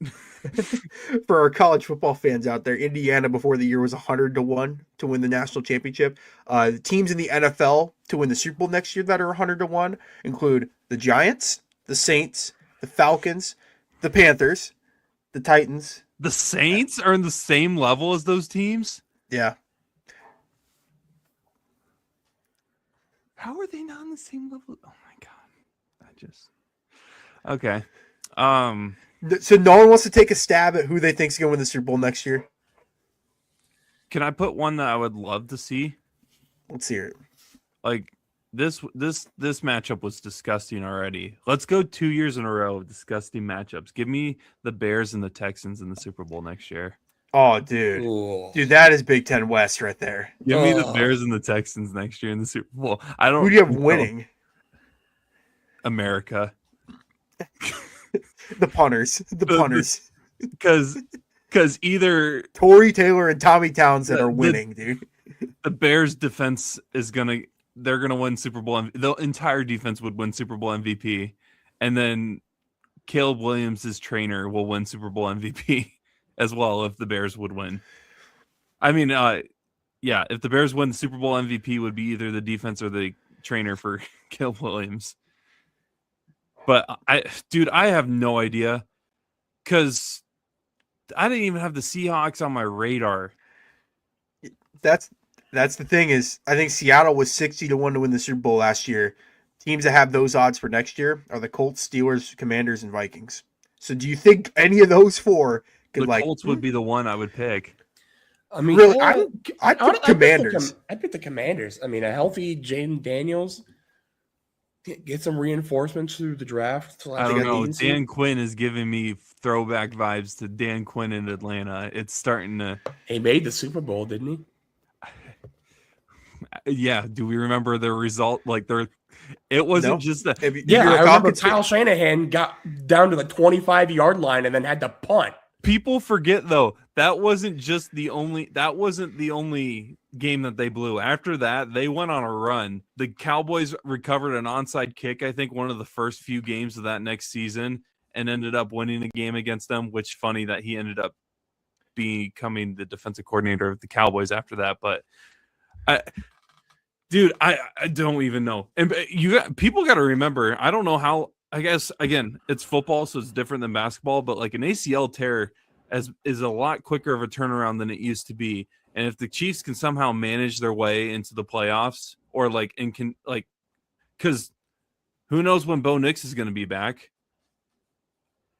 For our college football fans out there, Indiana before the year was 100 to 1 to win the national championship. The teams in the NFL to win the Super Bowl next year that are 100 to 1 include the Giants, the Saints, the Falcons, the Panthers, the Titans. The Saints are in the same level as those teams. Yeah. How are they not on the same level? Oh my god! Okay. So no one wants to take a stab at who they think is going to win the Super Bowl next year? Can I put one that I would love to see? Let's hear it. Like this matchup was disgusting already. Let's go 2 years in a row of disgusting matchups. Give me the Bears and the Texans in the Super Bowl next year. Oh, dude. Ooh. Dude, that is Big Ten West right there. Give me the Ugh. Bears and the Texans next year in the Super Bowl. I don't Who do you have know. winning? America. The punters. The punters. Because either Torrey Taylor and Tommy Townsend are The- winning, dude. the Bears defense they're gonna win Super Bowl. The entire defense would win Super Bowl MVP, and then Caleb Williams' trainer will win Super Bowl MVP as well if the Bears would win. I mean, yeah, if the Bears win the Super Bowl MVP, would be either the defense or the trainer for Caleb Williams. But I have no idea because I didn't even have the Seahawks on my radar. That's the thing is, I think Seattle was 60 to 1 to win the Super Bowl last year. Teams that have those odds for next year are the Colts, Steelers, Commanders, and Vikings. So do you think any of those four could The Colts would be the one I would pick. I mean, Really, I'd pick Commanders. I'd pick the Commanders. I mean, a healthy Jaden Daniels, get some reinforcements through the draft. I don't know. Dan Quinn is giving me throwback vibes to Dan Quinn in Atlanta. It's starting to. He made the Super Bowl, didn't he? Yeah. Do we remember the result? Like it wasn't No. just that. Yeah, I remember Kyle Shanahan got down to the 25-yard line and then had to punt. People forget though that wasn't the only game that they blew. After that, they went on a run. The Cowboys recovered an onside kick, I think one of the first few games of that next season, and ended up winning a game against them, which funny that he ended up becoming the defensive coordinator of the Cowboys after that. But I don't even know. And people got to remember, I don't know how. I guess, again, it's football, so it's different than basketball, but like an ACL tear is a lot quicker of a turnaround than it used to be. And if the Chiefs can somehow manage their way into the playoffs, or because who knows when Bo Nix is going to be back?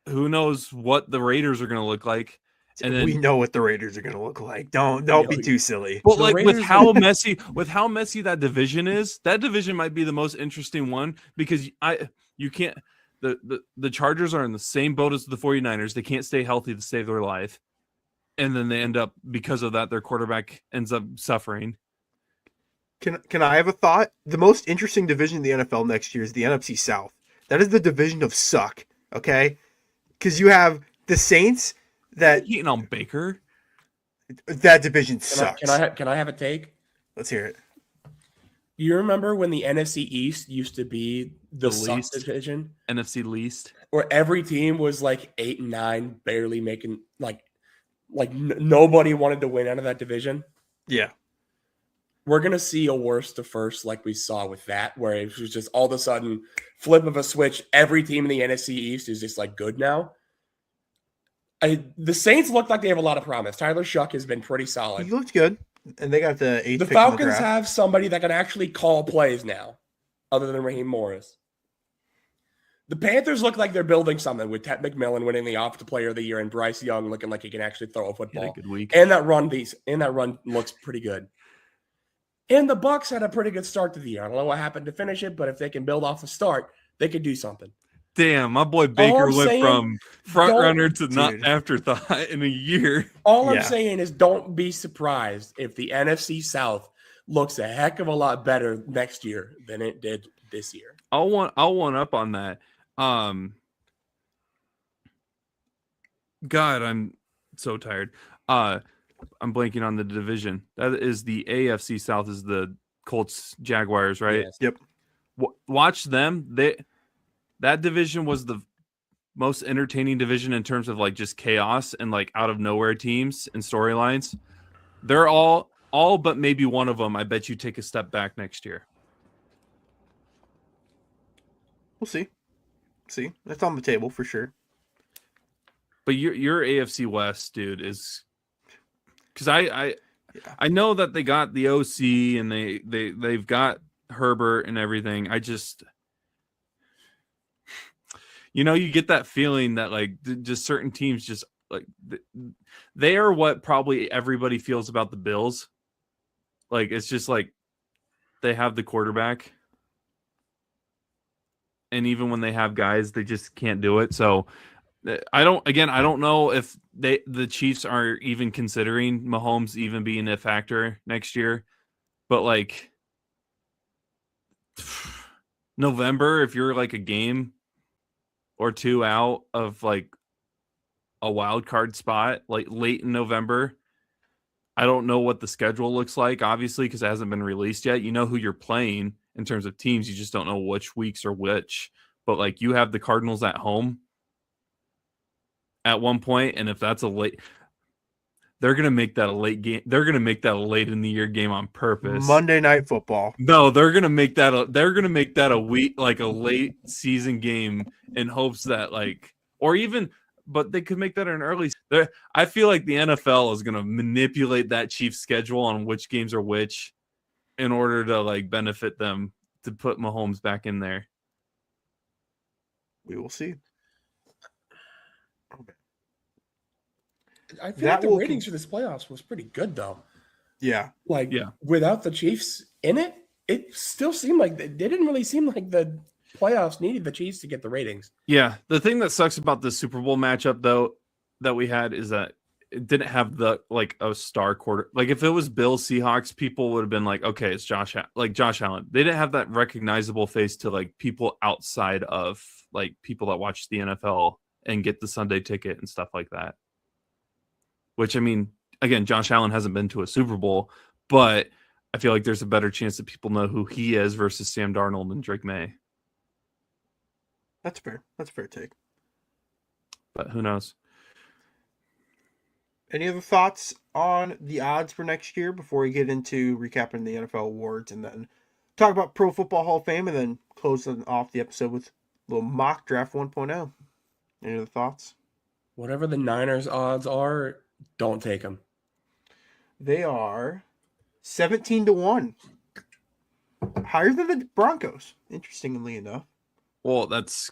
Who knows what the Raiders are going to look like? And then, we know what the Raiders are going to look like. Don't be too silly. but The like Raiders with how messy that division is, that division might be the most interesting one because you can't. The Chargers are in the same boat as the 49ers. They can't stay healthy to save their life. And then they end up, because of that, their quarterback ends up suffering. Can I have a thought? The most interesting division in the NFL next year is the NFC South. That is the division of suck, okay? Because you have the Saints that Eating on Baker. that division sucks. Can I have a take? Let's hear it. You remember when the NFC East used to be the least division, NFC least. where every team was like 8-9, barely making nobody wanted to win out of that division? Yeah. We're gonna see a worst to first like we saw with that, where it was just all of a sudden flip of a switch. Every team in the NFC East is just like good now. The Saints look like they have a lot of promise. Tyler Shuck has been pretty solid. He looked good. And they got the 8th The pick in the Falcons draft. have somebody that can actually call plays now, other than Raheem Morris. The Panthers look like they're building something with Ted McMillan winning the Offensive Player of the Year and Bryce Young looking like he can actually throw a He had a football. good week. And that run looks pretty good. And the Bucks had a pretty good start to the year. I don't know what happened to finish it, but if they can build off the start, they could do something. Damn, my boy All Baker I'm went saying, from front runner to not Dude. afterthought in a year. all I'm Yeah. saying is don't be surprised if the NFC South looks a heck of a lot better next year than it did this year. I'll one up on that. God, I'm so tired. I'm blanking on the division. That is the AFC South is the Colts Jaguars, right? Yes. Yep. Watch them. That division was the most entertaining division in terms of like just chaos and like out of nowhere teams and storylines. They're all but maybe one of them. I bet you take a step back next year. We'll see. See, that's on the table for sure. But your AFC West, dude, is because I know that they got the OC and they've got Herbert and everything. I just, you get that feeling that like just certain teams just like they are what probably everybody feels about the Bills. Like it's just like they have the quarterback, and even when they have guys, they just can't do it. So I don't know if the Chiefs are even considering Mahomes even being a factor next year, but like November, if you're like a game or two out of like a wild card spot, like late in November, I don't know what the schedule looks like, obviously, because it hasn't been released yet. You know who you're playing in terms of teams. You just don't know which weeks are which. But like you have the Cardinals at home at one point, and if that's a late, they're gonna make that a late game. They're gonna make that a late in the year game on purpose. Monday Night Football. No, they're gonna make that a week, like a late season game in hopes that like, or even, but they could make that an early. I feel like the NFL is gonna manipulate that Chiefs schedule on which games are which, in order to like benefit them to put Mahomes back in there. We will see. Okay. I feel That like the will ratings for this playoffs was pretty good, though. Yeah. Like, Yeah. without the Chiefs in it, it still seemed like it didn't really seem like the playoffs needed the Chiefs to get the ratings. Yeah, the thing that sucks about the Super Bowl matchup though that we had is that it didn't have the like a star quarter. Like if it was Bills Seahawks, people would have been like, okay, it's Josh Allen. They didn't have that recognizable face to like people outside of like people that watch the NFL and get the Sunday ticket and stuff like that. Which I mean, again, Josh Allen hasn't been to a Super Bowl, but I feel like there's a better chance that people know who he is versus Sam Darnold and Drake Maye. That's fair. That's a fair take. But who knows? Any other thoughts on the odds for next year before we get into recapping the NFL awards and then talk about Pro Football Hall of Fame and then closing off the episode with a little mock draft 1.0? Any other thoughts? Whatever the Niners odds are, don't take them. They are 17-1. Higher than the Broncos, interestingly enough. Well, that's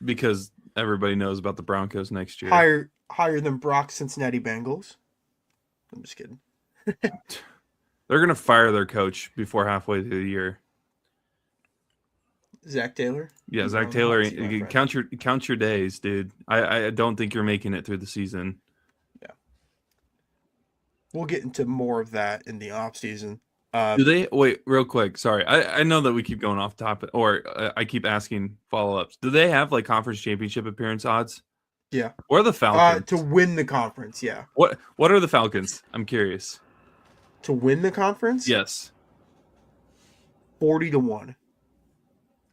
because everybody knows about the Broncos next year. Higher than Brock's Cincinnati Bengals. I'm just kidding. They're going to fire their coach before halfway through the year. Zach Taylor? Yeah, Zach Taylor. Count your days, dude. I don't think you're making it through the season. Yeah. We'll get into more of that in the offseason. Do they wait real quick? Sorry, I know that we keep going off topic, or I keep asking follow-ups. Do they have like conference championship appearance odds? Yeah. Or the Falcons to win the conference? Yeah. What are the Falcons? I'm curious. To win the conference? Yes. 40-1.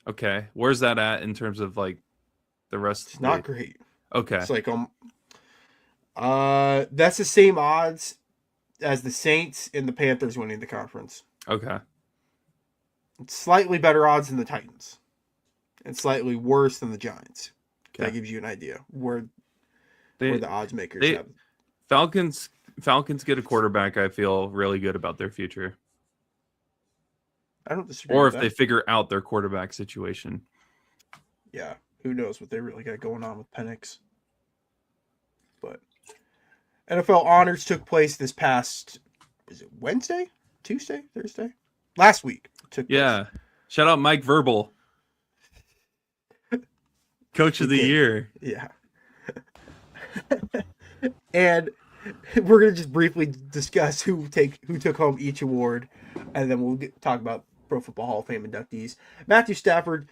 Okay, where's that at in terms of like the rest? It's not great. Okay. It's like that's the same odds as the Saints and the Panthers winning the conference. Okay. It's slightly better odds than the Titans. And slightly worse than the Giants. Okay. That gives you an idea where the odds makers have. Falcons get a quarterback, I feel really good about their future. I don't disagree. Or with if that. they figure out their quarterback situation. Yeah. Who knows what they really got going on with Penix. But NFL honors took place this past, is it Wednesday? Thursday, last week. Took place. Yeah. Shout out Mike Verbal, Coach of the Year. Yeah. And we're gonna just briefly discuss who took home each award, and then we'll talk about Pro Football Hall of Fame inductees. Matthew Stafford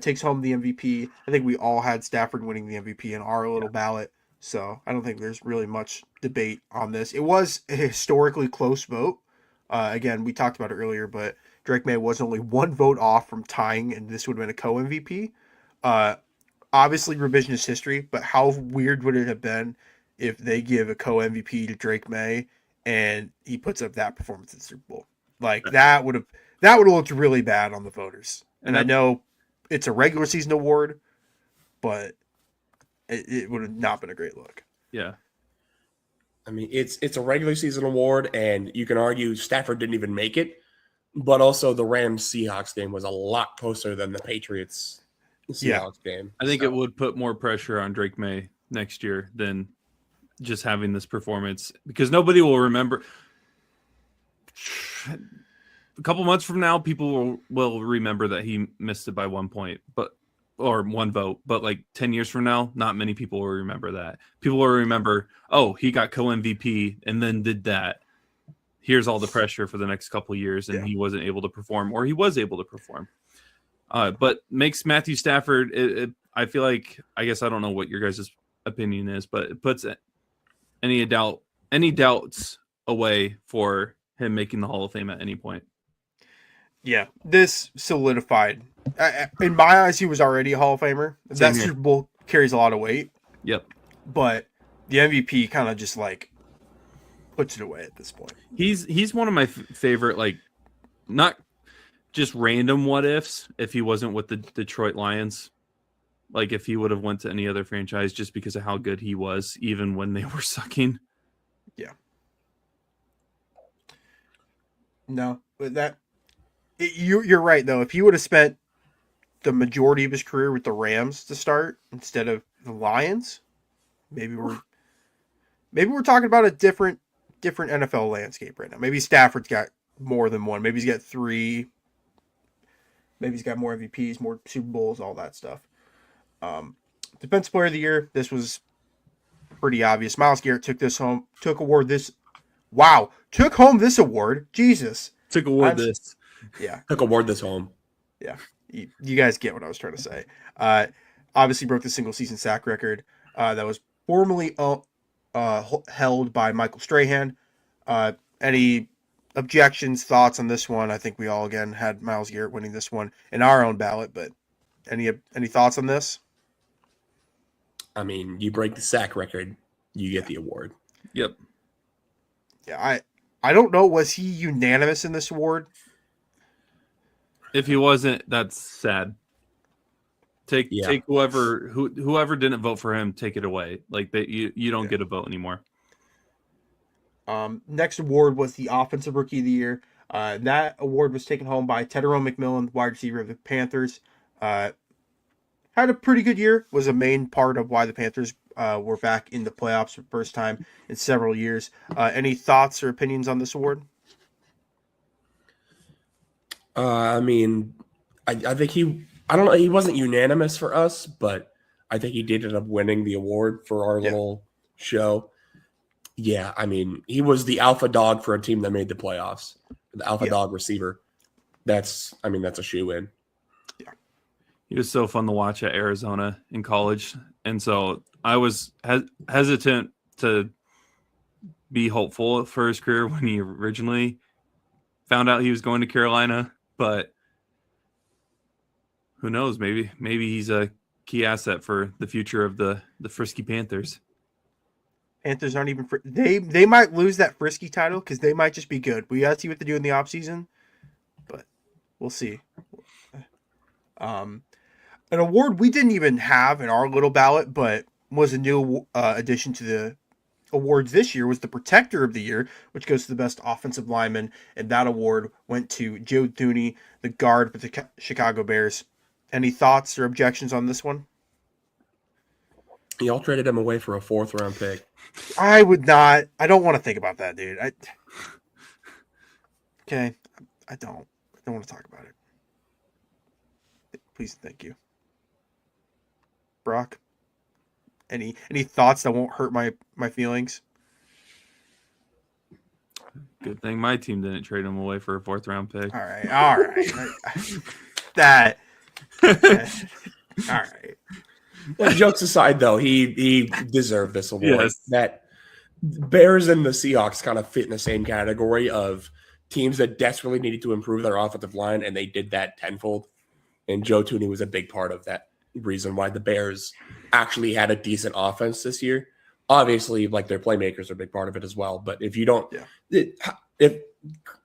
takes home the MVP. I think we all had Stafford winning the MVP in our little ballot, so I don't think there's really much debate on this. It was a historically close vote. Again, we talked about it earlier, but Drake Maye was only one vote off from tying, and this would have been a co-MVP. Obviously, revisionist history, but how weird would it have been if they give a co-MVP to Drake Maye and he puts up that performance in the Super Bowl? Like that would have looked really bad on the voters. And I know it's a regular season award, but it would have not been a great look. Yeah. I mean, it's a regular season award, and you can argue Stafford didn't even make it, but also the Rams-Seahawks game was a lot closer than the Patriots-Seahawks game. I think it would put more pressure on Drake Maye next year than just having this performance, because nobody will remember. A couple months from now, people will remember that he missed it by 1 point, or one vote. But like 10 years from now, not many people will remember that. People will remember, oh, he got co-MVP and then did that. Here's all the pressure for the next couple of years, and he wasn't able to perform, or he was able to perform. But makes Matthew Stafford, I feel like, I guess I don't know what your guys' opinion is, but it puts any doubts away for him making the Hall of Fame at any point. Yeah, this solidified. In my eyes, he was already a Hall of Famer. That Super Bowl carries a lot of weight. Yep. But the MVP kind of just like puts it away at this point. He's one of my favorite, like, not just random what ifs if he wasn't with the Detroit Lions. Like if he would have went to any other franchise just because of how good he was, even when they were sucking. Yeah. No, but you're right though. If he would have spent the majority of his career with the Rams to start instead of the Lions, maybe we're talking about a different NFL landscape right now. Maybe Stafford's got more than one. Maybe he's got 3. Maybe he's got more MVPs, more Super Bowls, all that stuff. Defensive Player of the Year, this was pretty obvious. Myles Garrett took home this award. Jesus. Took award this. Yeah. Took award this home. Yeah. You guys get what I was trying to say. Obviously broke the single season sack record that was formerly held by Michael Strahan. Any objections, thoughts on this one? I think we all again had Myles Garrett winning this one in our own ballot, but any thoughts on this? I mean, you break the sack record, you get the award. Yep. Yeah, I don't know. Was he unanimous in this award? If he wasn't, that's sad. Take whoever didn't vote for him, take it away. Like you don't get a vote anymore. Next award was the Offensive Rookie of the Year. That award was taken home by Tedderone McMillan, wide receiver of the Panthers. Had a pretty good year. Was a main part of why the Panthers were back in the playoffs for the first time in several years. Any thoughts or opinions on this award? I mean, I think he wasn't unanimous for us, but I think he did end up winning the award for our little show. Yeah, I mean, he was the alpha dog for a team that made the playoffs. The alpha dog receiver. That's a shoe-in. Yeah. He was so fun to watch at Arizona in college. And so I was hesitant to be hopeful for his career when he originally found out he was going to Carolina. But who knows? Maybe he's a key asset for the future of the Frisky Panthers. Panthers aren't even they might lose that Frisky title because they might just be good. We gotta see what they do in the offseason, but we'll see. An award we didn't even have in our little ballot, but was a new addition to the awards this year, was the Protector of the Year, which goes to the best offensive lineman, and that award went to Joe Thuney, the guard for the Chicago Bears. Any thoughts or objections on this one? Y'all traded him away for a 4th-round pick. I would not. I don't want to think about that, dude. Okay, I don't want to talk about it. Please, thank you, Brock. Any thoughts that won't hurt my feelings? Good thing my team didn't trade him away for a 4th round pick. All right. that. All right. Well, jokes aside, though, he deserved this award. Yes. That Bears and the Seahawks kind of fit in the same category of teams that desperately needed to improve their offensive line, and they did that tenfold. And Joe Tooney was a big part of that reason why the Bears actually had a decent offense this year. Obviously, like their playmakers are a big part of it as well. But if you don't, if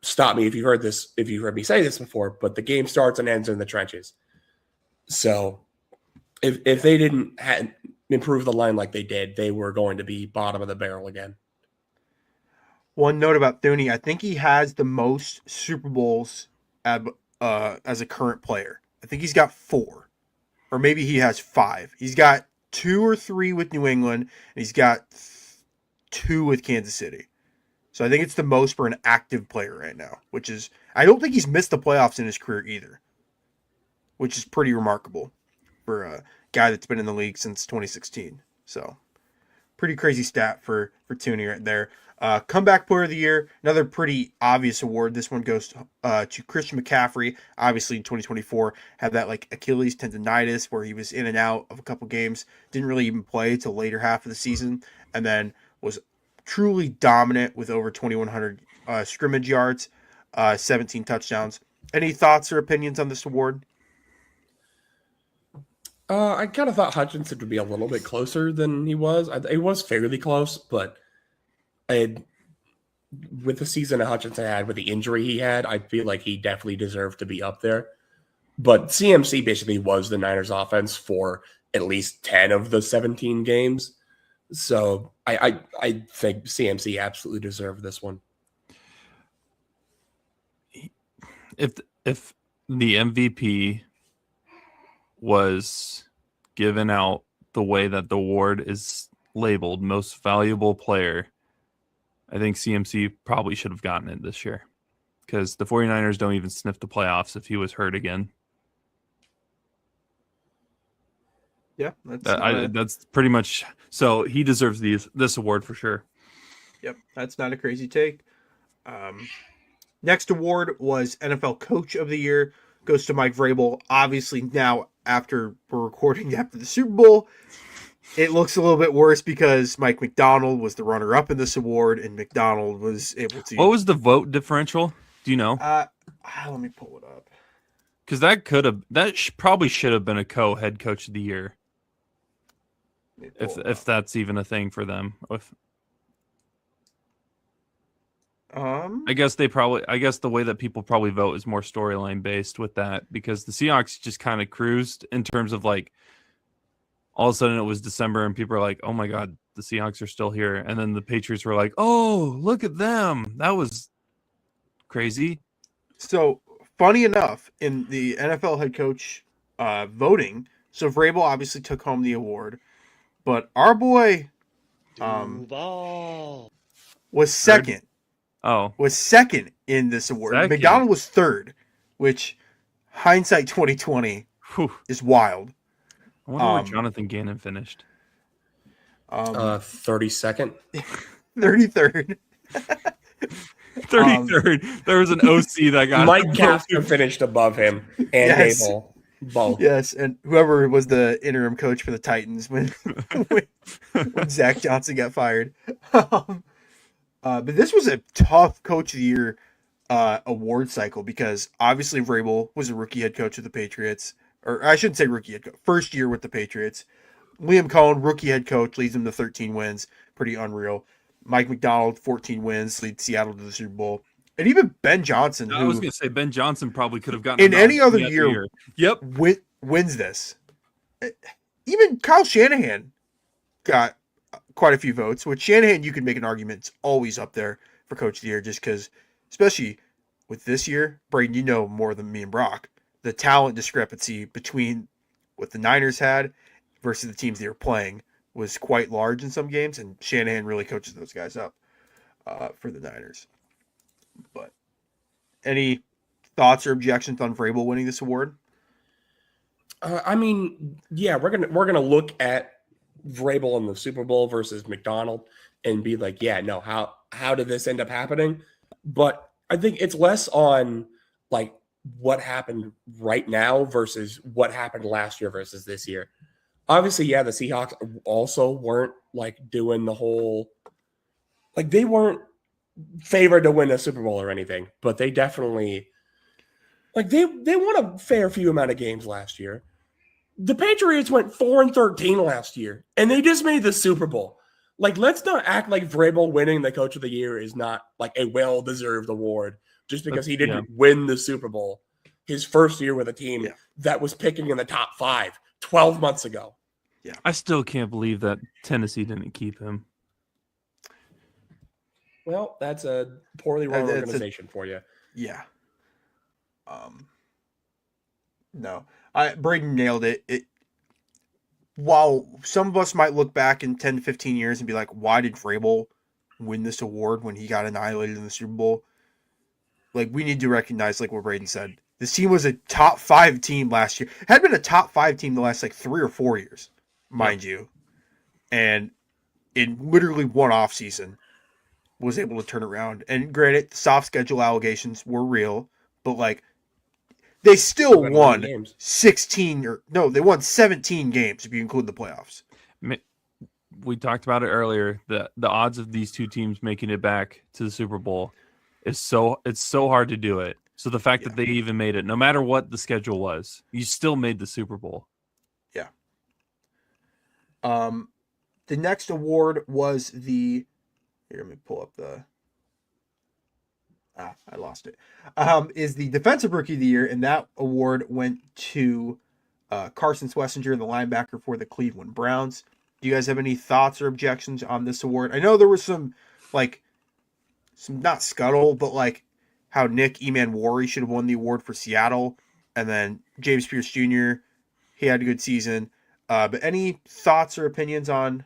stop me if you've heard me say this before, but the game starts and ends in the trenches. So if they didn't improve the line like they did, they were going to be bottom of the barrel again. One note about Thuney, I think he has the most Super Bowls as a current player. I think he's got 4, or maybe he has 5. He's got 2 or 3 with New England, and he's got 2 with Kansas City. So I think it's the most for an active player right now, which is, I don't think he's missed the playoffs in his career either, which is pretty remarkable for a guy that's been in the league since 2016. So pretty crazy stat for Tooney right there. Comeback player of the year, another pretty obvious award. This one goes to Christian McCaffrey. Obviously in 2024 had that like Achilles tendonitis where he was in and out of a couple games, didn't really even play till later half of the season, and then was truly dominant with over 2,100 scrimmage yards, 17 touchdowns. Any thoughts or opinions on this award? I kind of thought Hutchinson would be a little bit closer than he was. It was fairly close, but with the season that Hutchinson had, with the injury he had, I feel like he definitely deserved to be up there. But CMC basically was the Niners offense for at least 10 of the 17 games. So I think CMC absolutely deserved this one. If the MVP was given out the way that the award is labeled, most valuable player, I think CMC probably should have gotten it this year because the 49ers don't even sniff the playoffs if he was hurt again. Yeah, that's pretty much, so he deserves this award for sure. Yep, that's not a crazy take. Next award was NFL Coach of the Year. Goes to Mike Vrabel. Obviously, now after we're recording after the Super Bowl, it looks a little bit worse because Mike Macdonald was the runner-up in this award, and Macdonald was able to. What was the vote differential? Do you know? Let me pull it up. Because probably should have been a head coach of the year. If that's even a thing for them. I guess the way that people probably vote is more storyline based with that, because the Seahawks just kind of cruised in terms of like all of a sudden it was December and people are like, oh my God, the Seahawks are still here. And then the Patriots were like, oh, look at them. That was crazy. So funny enough, in the NFL head coach voting, so Vrabel obviously took home the award, but our boy was second. Was second in this award. Second. McDonald was third, which hindsight 2020 is wild. I wonder where Jonathan Gannon finished. 32nd. 33rd. 33rd. There was an OC that got Mike Kafka finished above him, and Abel both. Yes, and whoever was the interim coach for the Titans when Zach Johnson got fired. But this was a tough Coach of the Year award cycle because obviously Vrabel was a rookie head coach of the Patriots. Or I shouldn't say rookie head coach. First year with the Patriots. Liam Cohen, rookie head coach, leads them to 13 wins. Pretty unreal. Mike Macdonald, 14 wins, leads Seattle to the Super Bowl. And even Ben Johnson. I was going to say Ben Johnson probably could have gotten in any other year. Yep. Wins this. Even Kyle Shanahan got quite a few votes, which Shanahan, you could make an argument, it's always up there for Coach of the Year just because, especially with this year, Braden, you know more than me and Brock, the talent discrepancy between what the Niners had versus the teams they were playing was quite large in some games, and Shanahan really coaches those guys up for the Niners. But Any thoughts or objections on Vrabel winning this award? I mean, yeah, we're gonna look at Vrabel in the Super Bowl versus McDonald and be like, yeah, no, how did this end up happening? But I think it's less on like what happened right now versus what happened last year versus this year. Obviously, yeah, the Seahawks also weren't like doing the whole like they weren't favored to win a Super Bowl or anything, but they definitely like they won a fair few amount of games last year. The Patriots went 4-13 last year, and they just made the Super Bowl. Like, let's not act like Vrabel winning the Coach of the Year is not like a well-deserved award just because he didn't win the Super Bowl his first year with a team that was picking in the top 5 12 months ago. Yeah, I still can't believe that Tennessee didn't keep him. Well, that's a poorly run organization for you. Yeah. No. Braden nailed it. While some of us might look back in 10 to 15 years and be like, why did Vrabel win this award when he got annihilated in the Super Bowl? Like, we need to recognize, like what Braden said, this team was a top 5 team last year. It had been a top 5 team the last, 3 or 4 years, mind you. And in literally one offseason, was able to turn around. And granted, the soft schedule allegations were real, but, they still won they won 17 games if you include the playoffs. We talked about it earlier. The odds of these two teams making it back to the Super Bowl it's so hard to do it. So the fact that they even made it, no matter what the schedule was, you still made the Super Bowl. Yeah. The next award was here, let me pull up I lost it. Is the Defensive Rookie of the Year, and that award went to Carson Schlesinger, the linebacker for the Cleveland Browns. Do you guys have any thoughts or objections on this award? I know there was some not scuttle, but how Nick Eman-Wari should have won the award for Seattle, and then James Pierce Jr., he had a good season. But any thoughts or opinions on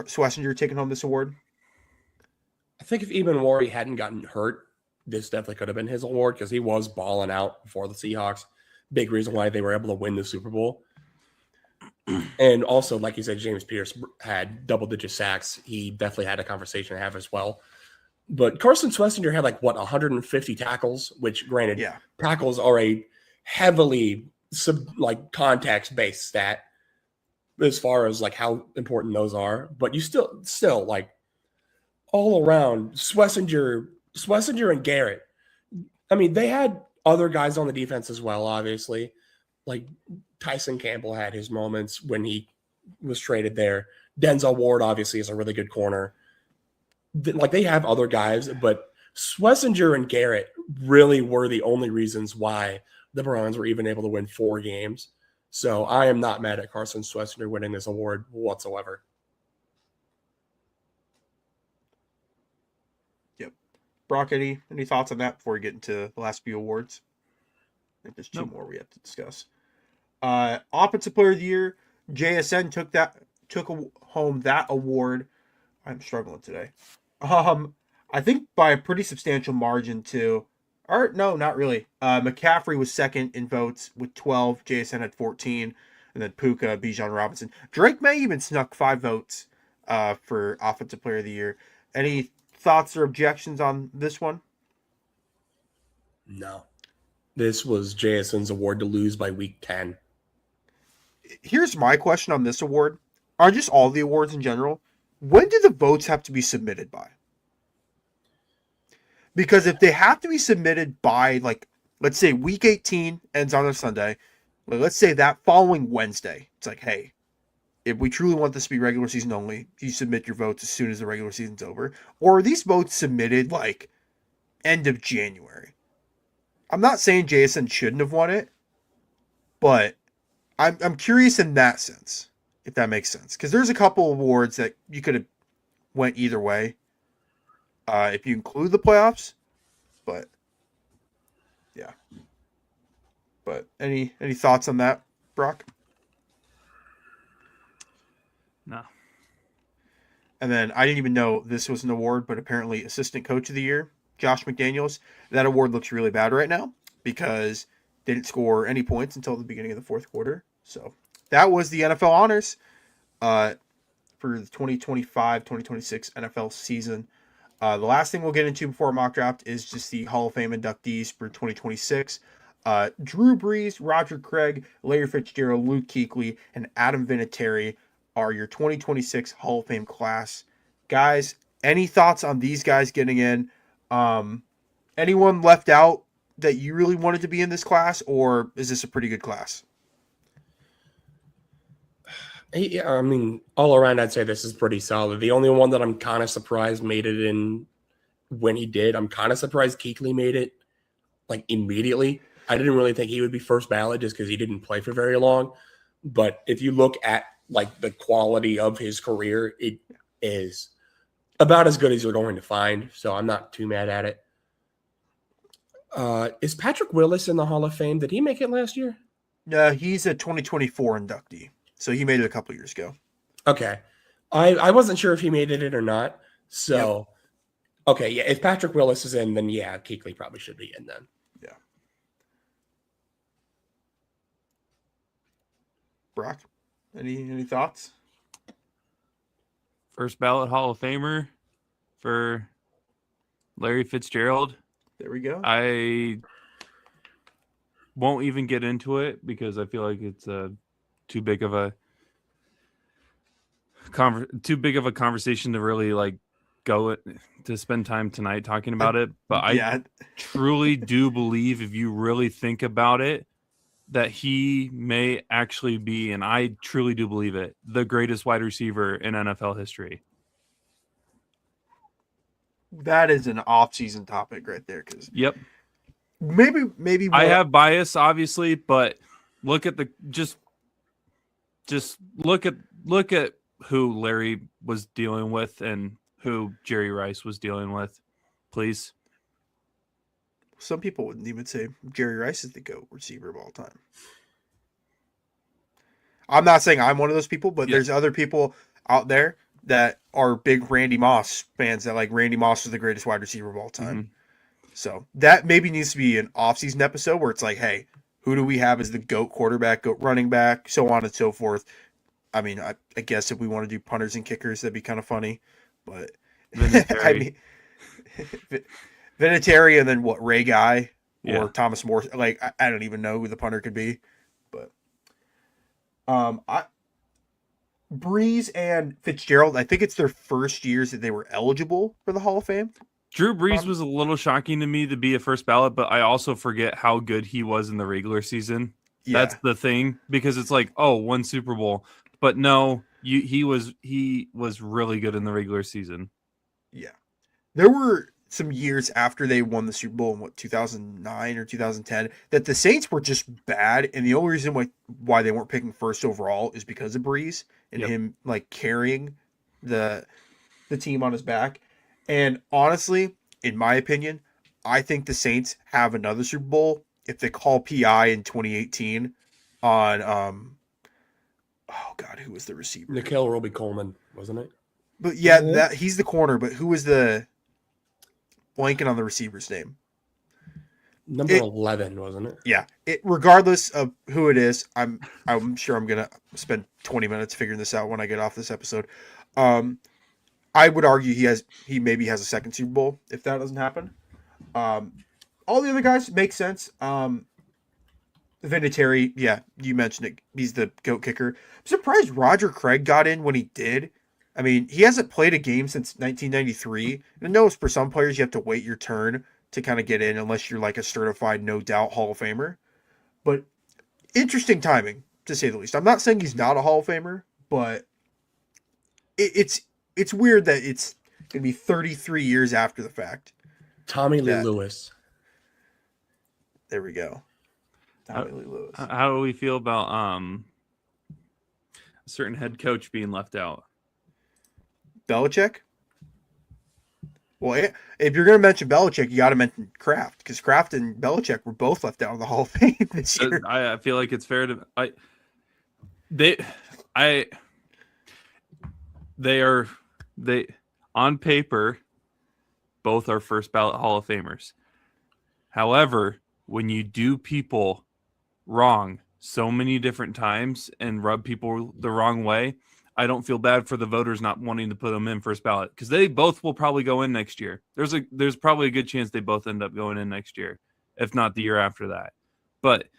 Schlesinger taking home this award? I think if Eman-Wari hadn't gotten hurt, this definitely could have been his award because he was balling out for the Seahawks. Big reason why they were able to win the Super Bowl. And also, like you said, James Pierce had double-digit sacks. He definitely had a conversation to have as well. But Carson Schlesinger had 150 tackles, which granted, tackles are a heavily context-based stat as far as how important those are. But you still all around, Schlesinger and Garrett. I mean, they had other guys on the defense as well, obviously. Tyson Campbell had his moments when he was traded there. Denzel Ward, obviously, is a really good corner. They have other guys, but Schlesinger and Garrett really were the only reasons why the Browns were even able to win 4 games. So I am not mad at Carson Schlesinger winning this award whatsoever. Brock, any thoughts on that before we get into the last few awards? I think there's 2 more we have to discuss. Offensive Player of the Year, JSN took home that award. I'm struggling today. I think by a pretty substantial margin too. Or no, not really. McCaffrey was second in votes with 12. JSN had 14, and then Puka, Bijan Robinson. Drake Maye even snuck 5 votes for Offensive Player of the Year. Any thoughts or objections on this one? No. This was JSN's award to lose by week 10. Here's my question on this award. On just all the awards in general, when do the votes have to be submitted by? Because if they have to be submitted by, let's say week 18 ends on a Sunday, let's say that following Wednesday, it's hey, if we truly want this to be regular season only, you submit your votes as soon as the regular season's over. Or are these votes submitted end of January? I'm not saying Jason shouldn't have won it, but I'm curious in that sense, if that makes sense. Because there's a couple awards that you could have went either way, if you include the playoffs. But yeah. But any thoughts on that, Brock? No. And then I didn't even know this was an award, but apparently Assistant Coach of the Year Josh McDaniels. That award looks really bad right now because they didn't score any points until the beginning of the fourth quarter. So that was the NFL honors for the 2025-2026 NFL season. The last thing we'll get into before mock draft is just the Hall of Fame inductees for 2026. Drew Brees, Roger Craig, Larry Fitzgerald, Luke Kuechly, and Adam Vinatieri are your 2026 Hall of Fame class. Guys, any thoughts on these guys getting in? Anyone left out that you really wanted to be in this class, or is this a pretty good class? Yeah, I mean, all around, I'd say this is pretty solid. The only one that I'm kind of surprised made it in when he did, I'm kind of surprised Kuechly made it like immediately. I didn't really think he would be first ballot just because he didn't play for very long. But if you look at like the quality of his career, it is about as good as you're going to find. So I'm not too mad at it. Is Patrick Willis in the Hall of Fame? Did he make it last year? He's a 2024 inductee. So he made it a couple years ago. Okay. I wasn't sure if he made it in or not. So, Okay, yeah. If Patrick Willis is in, then yeah, Kuechly probably should be in then. Yeah. Brock, any thoughts? First ballot Hall of Famer for Larry Fitzgerald. There we go. I won't even get into it because I feel like it's too big of a conversation to really like go to spend time tonight talking about it. But I truly do believe, if you really think about it, that he may actually be, and I truly do believe it, the greatest wide receiver in NFL history. That is an off-season topic right there. Yep. Maybe I have bias, obviously, but look at the just look at who Larry was dealing with and who Jerry Rice was dealing with, please. Some people wouldn't even say Jerry Rice is the GOAT receiver of all time. I'm not saying I'm one of those people, but there's other people out there that are big Randy Moss fans that like Randy Moss was the greatest wide receiver of all time. Mm-hmm. So that maybe needs to be an off-season episode where it's like, hey, who do we have as the GOAT quarterback, GOAT running back, so on and so forth. I mean, I guess if we want to do punters and kickers, that'd be kind of funny. But I mean, Vinatieri and then what, Ray Guy or Thomas Morse? Like, I don't even know who the punter could be. But Brees and Fitzgerald, I think it's their first years that they were eligible for the Hall of Fame. Drew Brees was a little shocking to me to be a first ballot, but I also forget how good he was in the regular season. Yeah. That's the thing, because it's like, oh, one Super Bowl. But no, he was really good in the regular season. Yeah. There were some years after they won the Super Bowl in 2009 or 2010 that the Saints were just bad, and the only reason why they weren't picking first overall is because of Brees and him like carrying the team on his back. And honestly, in my opinion, I think the Saints have another Super Bowl if they call PI in 2018 on oh God, who was the receiver? Nikhil Roby-Coleman, wasn't it? But yeah, that he's the corner, but who was the blanking on the receiver's name? Number 11, wasn't it? Yeah. Regardless of who it is, I'm sure I'm gonna spend 20 minutes figuring this out when I get off this episode. I would argue he maybe has a second Super Bowl if that doesn't happen. All the other guys make sense. Vinatieri, yeah, you mentioned it. He's the GOAT kicker. I'm surprised Roger Craig got in when he did. I mean, he hasn't played a game since 1993. And I know for some players you have to wait your turn to kind of get in unless you're like a certified no doubt Hall of Famer. But interesting timing, to say the least. I'm not saying he's not a Hall of Famer, but it's weird that it's going to be 33 years after the fact. Tommy Lee Lewis. There we go. Tommy Lee Lewis. How do we feel about a certain head coach being left out? Belichick? Well, if you're going to mention Belichick, you got to mention Kraft, because Kraft and Belichick were both left out of the Hall of Fame this year. I feel like it's fair to they on paper both are first ballot Hall of Famers. However, when you do people wrong so many different times and rub people the wrong way, I don't feel bad for the voters not wanting to put them in first ballot because they both will probably go in next year. There's probably a good chance they both end up going in next year, if not the year after that. But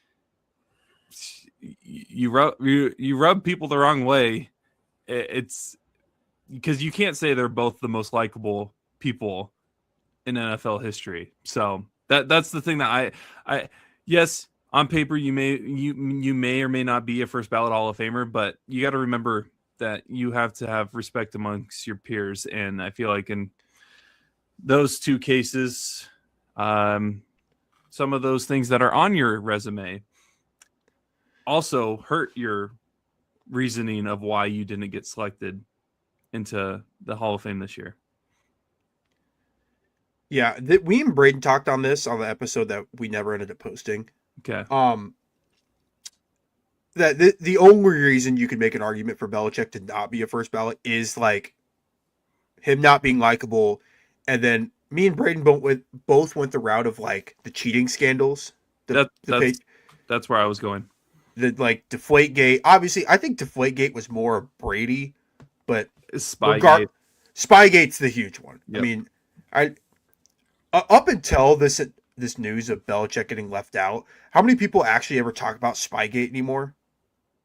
you rub people the wrong way. It's because you can't say they're both the most likable people in NFL history. So that's the thing that I yes, on paper you may or may not be a first ballot Hall of Famer, but you got to remember that you have to have respect amongst your peers, and I feel like in those two cases, some of those things that are on your resume also hurt your reasoning of why you didn't get selected into the Hall of Fame this year. Yeah, we and Braden talked on this on the episode that we never ended up posting. Okay. That the only reason you could make an argument for Belichick to not be a first ballot is like him not being likable, and then me and Braden both went the route of like the cheating scandals. That's where I was going. The like Deflategate. Obviously, I think Deflategate was more of Brady, but Spygate's the huge one. Yep. I mean, up until this news of Belichick getting left out, how many people actually ever talk about Spygate anymore?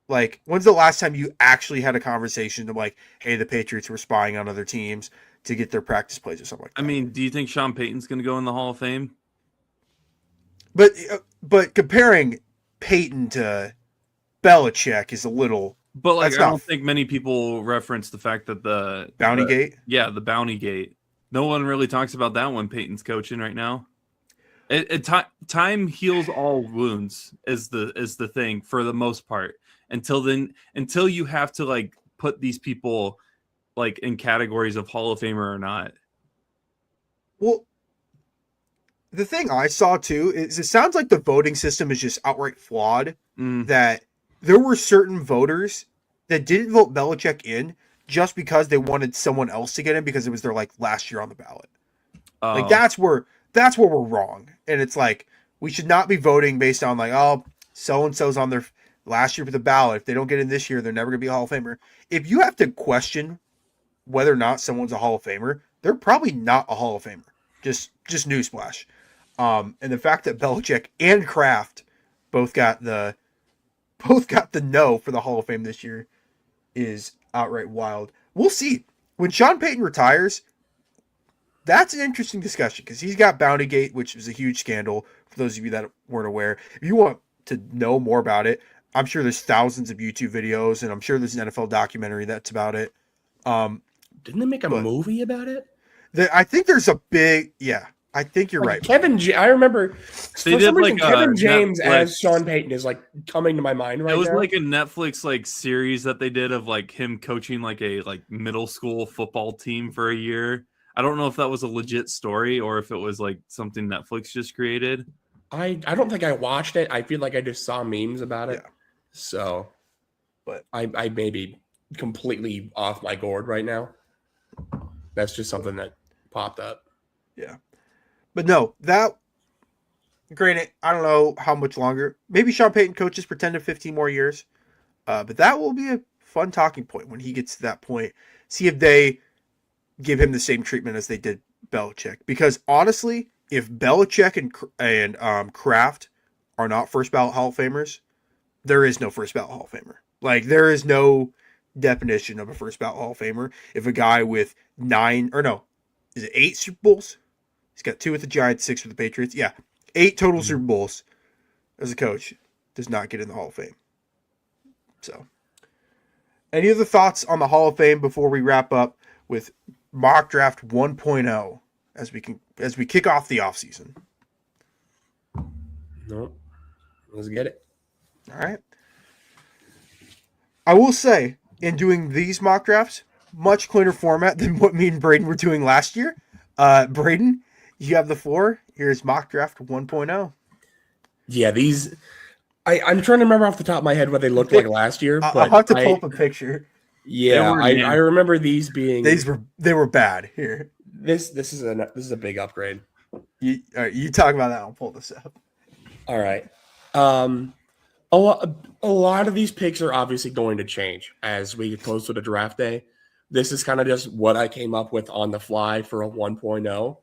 Like, when's the last time you actually had a conversation of like, hey, the Patriots were spying on other teams to get their practice plays or something like that? I mean, do you think Sean Payton's going to go in the Hall of Fame? But comparing Payton to Belichick is a little... But like, I don't think many people reference the fact that the Bountygate? Yeah, the Bountygate. No one really talks about that when Payton's coaching right now. Time heals all wounds is the thing for the most part. Until you have to like put these people like in categories of Hall of Famer or not. Well, the thing I saw too is it sounds like the voting system is just outright flawed. That there were certain voters that didn't vote Belichick in just because they wanted someone else to get in because it was their like last year on the ballot. Like that's where we're wrong. And it's like we should not be voting based on like, oh, so and so's on their last year for the ballot. If they don't get in this year, they're never gonna be a Hall of Famer. If you have to question whether or not someone's a Hall of Famer, they're probably not a Hall of Famer. Just newsflash. And the fact that Belichick and Kraft both got the no for the Hall of Fame this year is outright wild. We'll see. When Sean Payton retires, that's an interesting discussion because he's got Bountygate, which was a huge scandal for those of you that weren't aware. If you want to know more about it, I'm sure there's thousands of YouTube videos, and I'm sure there's an NFL documentary that's about it. Didn't they make a movie about it? I think there's a big, I think you're right. I remember they did like Kevin James as Sean Payton is like coming to my mind right now. It was like a Netflix like series that they did of like him coaching like a like middle school football team for a year. I don't know if that was a legit story or if it was like something Netflix just created. I don't think I watched it. I feel like I just saw memes about it. Yeah. So, but I may be completely off my gourd right now. That's just something that popped up. Yeah. But no, granted, I don't know how much longer. Maybe Sean Payton coaches for 10 to 15 more years. But that will be a fun talking point when he gets to that point. See if they give him the same treatment as they did Belichick. Because honestly, if Belichick and Kraft are not first ballot Hall of Famers, there is no first ballot Hall of Famer. Like, there is no definition of a first ballot Hall of Famer. If a guy with 8 Super Bowls? He's got 2 with the Giants, 6 with the Patriots. Yeah, 8 total Super Bowls as a coach does not get in the Hall of Fame. So, any other thoughts on the Hall of Fame before we wrap up with Mock Draft 1.0 as we kick off the offseason? No, let's get it. All right. I will say, in doing these mock drafts, much cleaner format than what me and Braden were doing last year. Braden, you have the floor. Here's Mock Draft 1.0. Yeah, these... I'm trying to remember off the top of my head what they looked like last year. But I'll have to pull up a picture. Yeah, I remember these being... They were bad here. This is a big upgrade. All right, you talk about that. I'll pull this up. All right. A lot of these picks are obviously going to change as we get close to the draft day. This is kind of just what I came up with on the fly for a 1.0.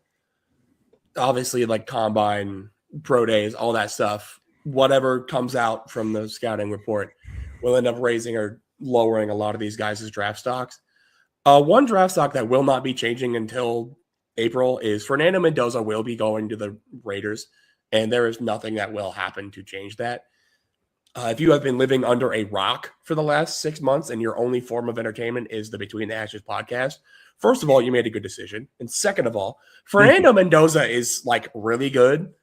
Obviously, like combine, pro days, all that stuff, whatever comes out from the scouting report will end up raising or lowering a lot of these guys' draft stocks. One draft stock that will not be changing until April is Fernando Mendoza will be going to the Raiders, and there is nothing that will happen to change that. If you have been living under a rock for the last 6 months and your only form of entertainment is the Between the Ashes podcast, first of all, you made a good decision. And second of all, Fernando Mendoza is like really good.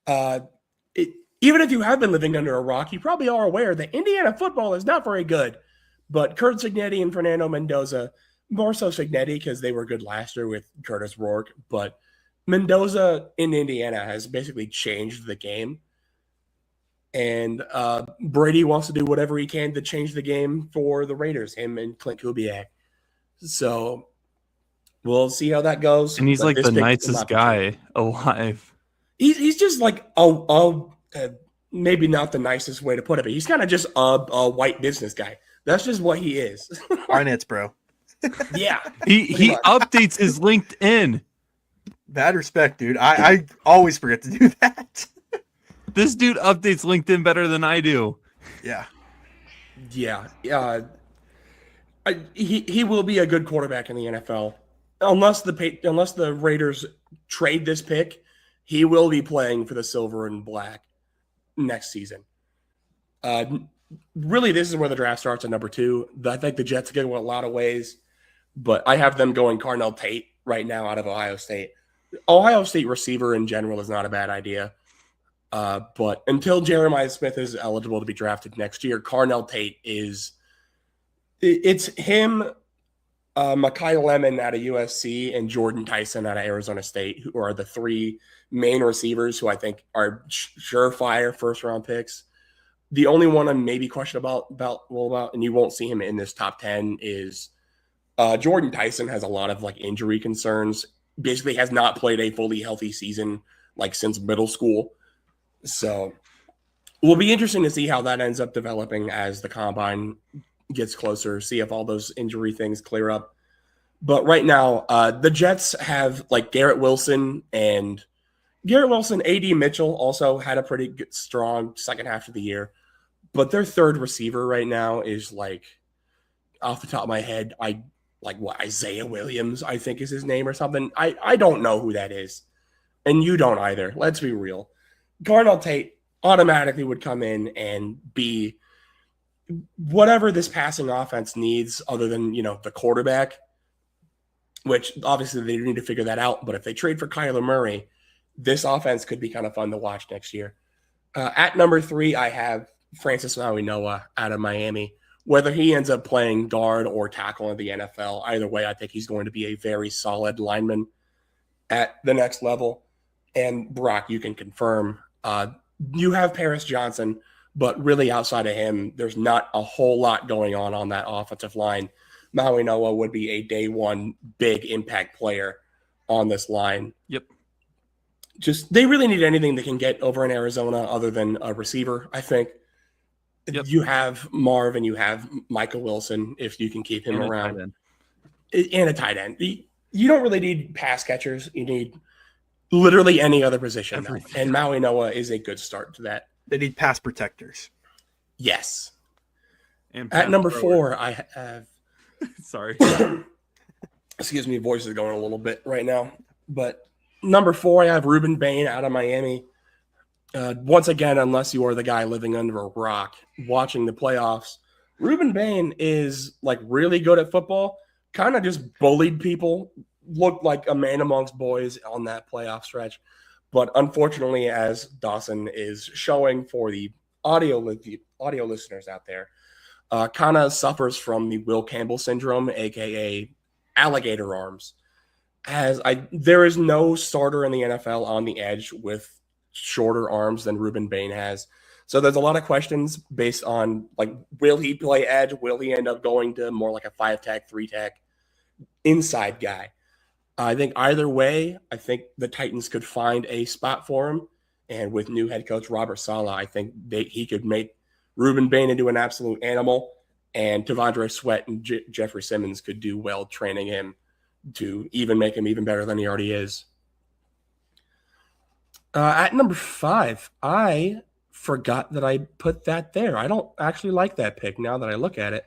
Even if you have been living under a rock, you probably are aware that Indiana football is not very good. But Kurt Cignetti and Fernando Mendoza, more so Cignetti because they were good last year with Curtis Rourke. But Mendoza in Indiana has basically changed the game. And Brady wants to do whatever he can to change the game for the Raiders, him and Clint Kubiak. So we'll see how that goes. And he's like the nicest guy alive. He's just like maybe not the nicest way to put it, but he's kind of just a white business guy. That's just what he is. Finance, bro. Yeah. He updates his LinkedIn. Bad respect, dude. I always forget to do that. This dude updates LinkedIn better than I do. Yeah. Yeah. He will be a good quarterback in the NFL. Unless the Raiders trade this pick, he will be playing for the silver and black next season. Really, this is where the draft starts at number 2. I think the Jets go a lot of ways, but I have them going Carnell Tate right now out of Ohio State. Ohio State receiver in general is not a bad idea. But until Jeremiah Smith is eligible to be drafted next year, Carnell Tate it's him, Mekhi Lemon out of USC, and Jordan Tyson out of Arizona State, who are the 3 main receivers who I think are surefire first-round picks. The only one I'm maybe questionable about, and you won't see him in this top 10, is Jordan Tyson has a lot of like injury concerns. Basically has not played a fully healthy season like since middle school. So it will be interesting to see how that ends up developing as the combine gets closer, see if all those injury things clear up. But right now, the Jets have like Garrett Wilson, AD Mitchell also had a pretty good, strong second half of the year. But their third receiver right now is like, off the top of my head, Isaiah Williams, I think is his name or something. I don't know who that is. And you don't either. Let's be real. Carnell Tate automatically would come in and be whatever this passing offense needs other than, the quarterback, which obviously they need to figure that out. But if they trade for Kyler Murray, this offense could be kind of fun to watch next year. At number 3, I have Francis Maui-Noah out of Miami. Whether he ends up playing guard or tackle in the NFL, either way, I think he's going to be a very solid lineman at the next level. And Brock, you can confirm, you have Paris Johnson, but really outside of him, there's not a whole lot going on that offensive line. Maui-Noah would be a day one big impact player on this line. Yep. They really need anything they can get over in Arizona other than a receiver, I think. Yep. You have Marv and you have Michael Wilson if you can keep him around. And a tight end. You don't really need pass catchers. You need literally any other position. And Maui-Noah is a good start to that. They need pass protectors. Yes. And at number 4, I have... Sorry. Excuse me, voice is going a little bit right now. But number 4, I have Ruben Bain out of Miami. Once again, unless you are the guy living under a rock watching the playoffs, Ruben Bain is like really good at football, kind of just bullied people, looked like a man amongst boys on that playoff stretch. But unfortunately, as Dawson is showing for the audio listeners out there, kind of suffers from the Will Campbell syndrome, a.k.a. alligator arms. There is no starter in the NFL on the edge with shorter arms than Ruben Bain has. So there's a lot of questions based on, like, will he play edge? Will he end up going to more like a 5-tech, 3-tech inside guy? I think either way, I think the Titans could find a spot for him. And with new head coach Robert Saleh, I think he could make Reuben Bain into an absolute animal. And Tavondre Sweat and Jeffrey Simmons could do well training him to even make him even better than he already is. At number 5, I forgot that I put that there. I don't actually like that pick now that I look at it.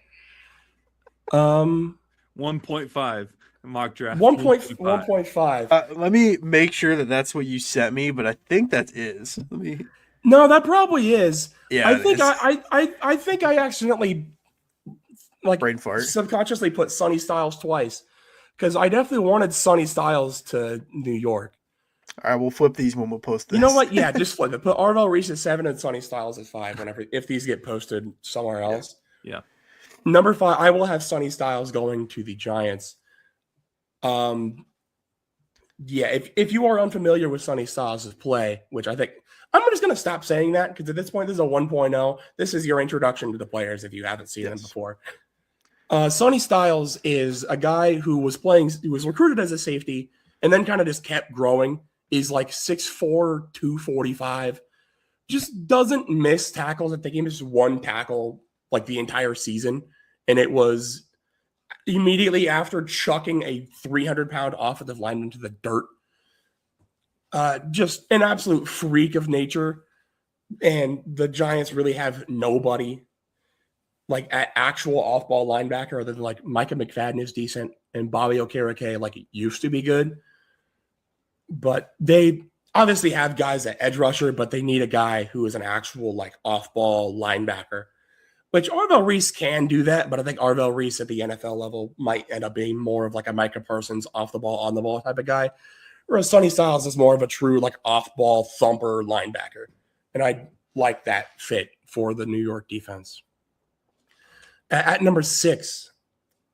1.5 mock draft. 1.5. Let me make sure that that's what you sent me, but I think that is. Let me. No, that probably is. Yeah, I think I think I accidentally brain fart. subconsciously put Sonny Styles twice because I definitely wanted Sonny Styles to New York. All right, we'll flip these when we'll post this. You know what? Yeah, just flip it. Put Arvell Reese at 7 and Sonny Styles at 5 if these get posted somewhere else. Yeah. Number 5, I will have Sonny Styles going to the Giants. Yeah, if you are unfamiliar with Sonny Styles' play, which I think I'm just going to stop saying that because at this point, this is a 1.0. This is your introduction to the players if you haven't seen them before. Sonny Styles is a guy who was recruited as a safety and then kind of just kept growing. He's like 6'4", 245. Just doesn't miss tackles. I think he missed one tackle like the entire season. And it was immediately after chucking a 300-pound offensive lineman to the dirt. Just an absolute freak of nature. And the Giants really have nobody like at actual off-ball linebacker other than like Micah McFadden is decent and Bobby Okereke like used to be good. But they obviously have guys at edge rusher, but they need a guy who is an actual like off-ball linebacker, which Arvell Reese can do that. But I think Arvell Reese at the NFL level might end up being more of like a Micah Parsons off the ball, on the ball type of guy. Whereas Sonny Styles is more of a true like off-ball thumper linebacker. And I like that fit for the New York defense. At number 6,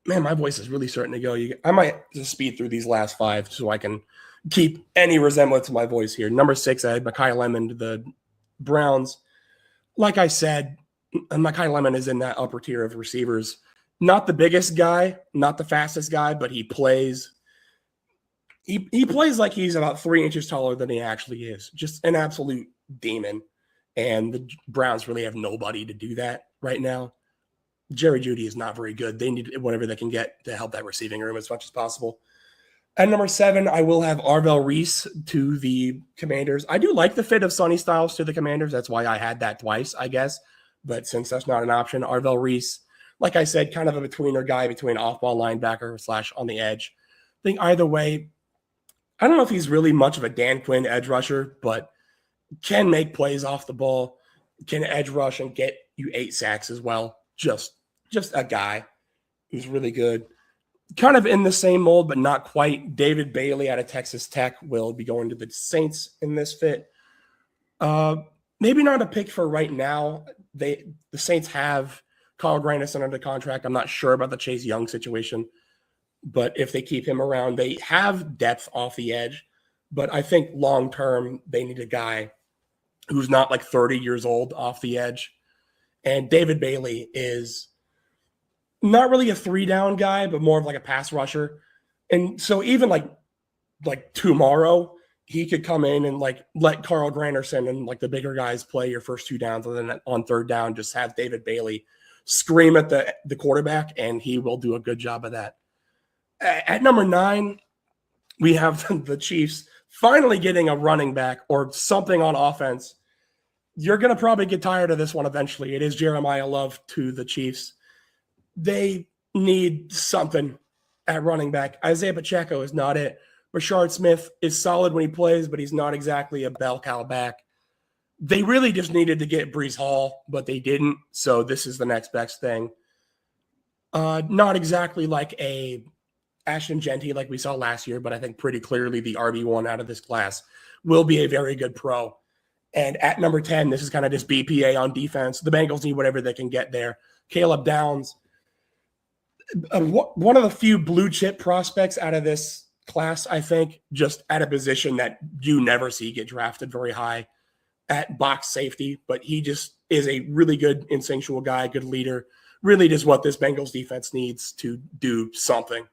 man, my voice is really starting to go. I might just speed through these last 5 so I can keep any resemblance to my voice here. Number 6, I had Mekhi Lemon to the Browns. Like I said, Mekhi Lemon is in that upper tier of receivers. Not the biggest guy, not the fastest guy, but he plays. He plays like he's about 3 inches taller than he actually is. Just an absolute demon. And the Browns really have nobody to do that right now. Jerry Jeudy is not very good. They need whatever they can get to help that receiving room as much as possible. At number 7, I will have Arvell Reese to the Commanders. I do like the fit of Sonny Styles to the Commanders. That's why I had that twice, I guess. But since that's not an option, Arvell Reese, like I said, kind of a betweener guy between off-ball linebacker / on the edge. I think either way, I don't know if he's really much of a Dan Quinn edge rusher, but can make plays off the ball, can edge rush and get you 8 sacks as well. Just a guy who's really good. Kind of in the same mold, but not quite. David Bailey out of Texas Tech will be going to the Saints in this fit. Maybe not a pick for right now. The Saints have Carl Granderson under contract. I'm not sure about the Chase Young situation, but if they keep him around, they have depth off the edge. But I think long-term, they need a guy who's not like 30 years old off the edge. And David Bailey is not really a 3-down guy, but more of like a pass rusher. And so even like tomorrow, he could come in and like let Carl Granderson and like the bigger guys play your first 2 downs, and then on 3rd down, just have David Bailey scream at the quarterback, and he will do a good job of that. At number 9, we have the Chiefs finally getting a running back or something on offense. You're going to probably get tired of this one eventually. It is Jeremiah Love to the Chiefs. They need something at running back. Isaiah Pacheco is not it. Rashard Smith is solid when he plays, but he's not exactly a bell cow back. They really just needed to get Breece Hall, but they didn't. So this is the next best thing. Not exactly like a Ashton Genty like we saw last year, but I think pretty clearly the RB1 out of this class will be a very good pro. And at number 10, this is kind of just BPA on defense. The Bengals need whatever they can get there. Caleb Downs, one of the few blue chip prospects out of this class, I think, just at a position that you never see get drafted very high at box safety. But he just is a really good instinctual guy, good leader, really just what this Bengals defense needs to do something.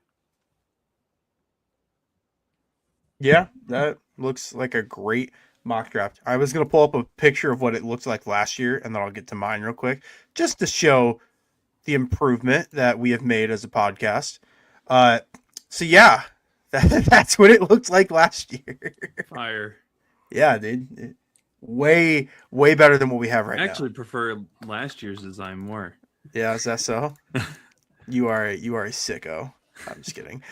Yeah, that looks like a great mock draft. I was going to pull up a picture of what it looked like last year, and then I'll get to mine real quick, just to show the improvement that we have made as a podcast. Uh, so yeah, that's what it looked like last year. Fire. Yeah, dude, way better than what we have right I now. actually prefer last year's design more. Yeah, is that so? You are a sicko. I'm just kidding.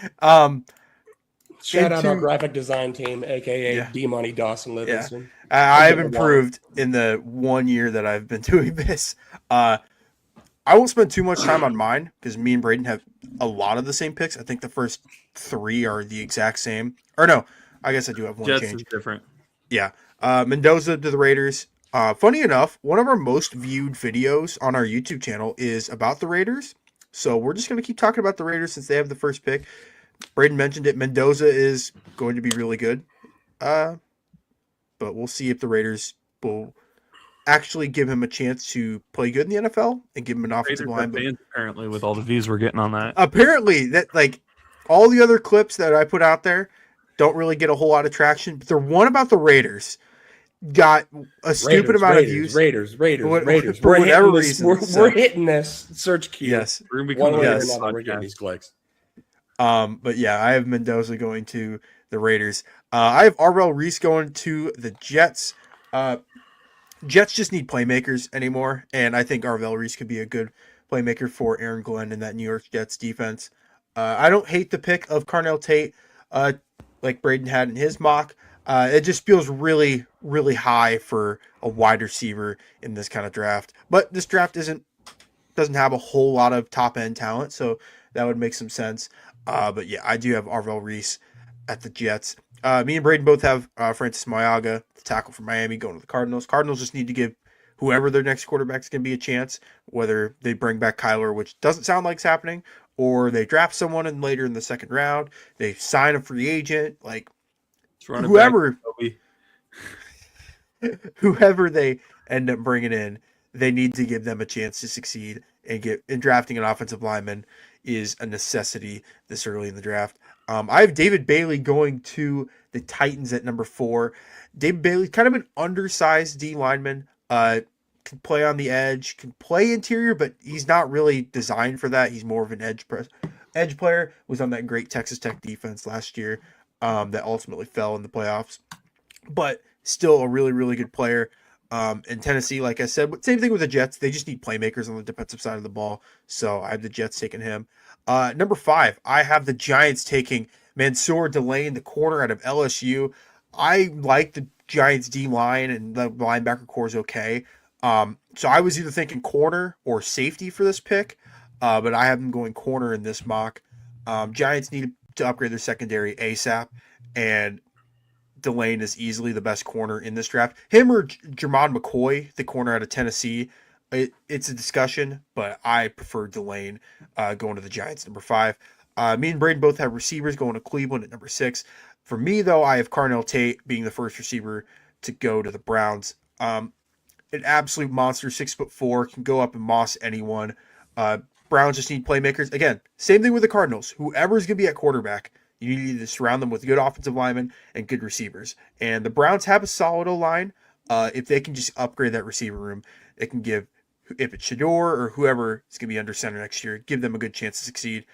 Shout out our Into- graphic design team, aka Yeah. D Money Dawson Yeah, Livingston. I've getting improved in the 1 year that I've been doing this. I won't spend too much time on mine because me and Braden have a lot of the same picks. I think the first 3 are the exact same. Or no, I guess I do have one Jets change. is different. Yeah. Mendoza to the Raiders. Funny enough, one of our most viewed videos on our YouTube channel is about the Raiders. So we're just going to keep talking about the Raiders since they have the first pick. Braden mentioned it. Mendoza is going to be really good. But we'll see if the Raiders will actually give him a chance to play good in the NFL and give him an offensive Raiders line. have But fans, apparently, with all the views we're getting on that. apparently, that like all the other clips that I put out there don't really get a whole lot of traction. But the one about the Raiders got a stupid amount of views. Raiders. For We're whatever hitting this, reason, we're, so- we're hitting this search queue. Yes. We're gonna One become way a or Yes. another, we're getting podcast. these clicks. But yeah, I have Mendoza going to the Raiders. I have Arvell Reese going to the Jets. Jets just need playmakers anymore, and I think Arvell Reese could be a good playmaker for Aaron Glenn in that New York Jets defense. I don't hate the pick of Carnell Tate, like Braden had in his mock. It just feels really, really high for a wide receiver in this kind of draft. But this draft doesn't have a whole lot of top end talent, so that would make some sense. But yeah, I do have Arvell Reese at the Jets. Me and Braden both have Francis Mayaga, the tackle from Miami, going to the Cardinals. Cardinals just need to give whoever their next quarterback is going to be a chance, whether they bring back Kyler, which doesn't sound like it's happening, or they draft someone in later in the second round, they sign a free agent, like Let's run it whoever back, Kobe. whoever they end up bringing in, they need to give them a chance to succeed. And drafting an offensive lineman is a necessity this early in the draft. I have David Bailey going to the Titans at number 4. David Bailey, kind of an undersized D lineman, can play on the edge, can play interior, but he's not really designed for that. He's more of an edge player. Was on that great Texas Tech defense last year that ultimately fell in the playoffs, but still a really, really good player. In Tennessee, like I said, but same thing with the Jets. They just need playmakers on the defensive side of the ball. So I have the Jets taking him. Number 5, I have the Giants taking Mansour Delane, the corner out of LSU. I like the Giants D line, and the linebacker core is okay. So I was either thinking corner or safety for this pick, but I have them going corner in this mock. Giants need to upgrade their secondary ASAP, and Delane is easily the best corner in this draft. Him or Jermon McCoy, the corner out of Tennessee, it's a discussion, but I prefer Delane going to the Giants, number 5. Me and Braden both have receivers going to Cleveland at number 6. For me, though, I have Carnell Tate being the first receiver to go to the Browns. An absolute monster, 6'4", can go up and moss anyone. Browns just need playmakers. Again, same thing with the Cardinals. Whoever's going to be at quarterback, you need to surround them with good offensive linemen and good receivers. And the Browns have a solid O-line. If they can just upgrade that receiver room, it can give, if it's Shador or whoever is going to be under center next year, give them a good chance to succeed.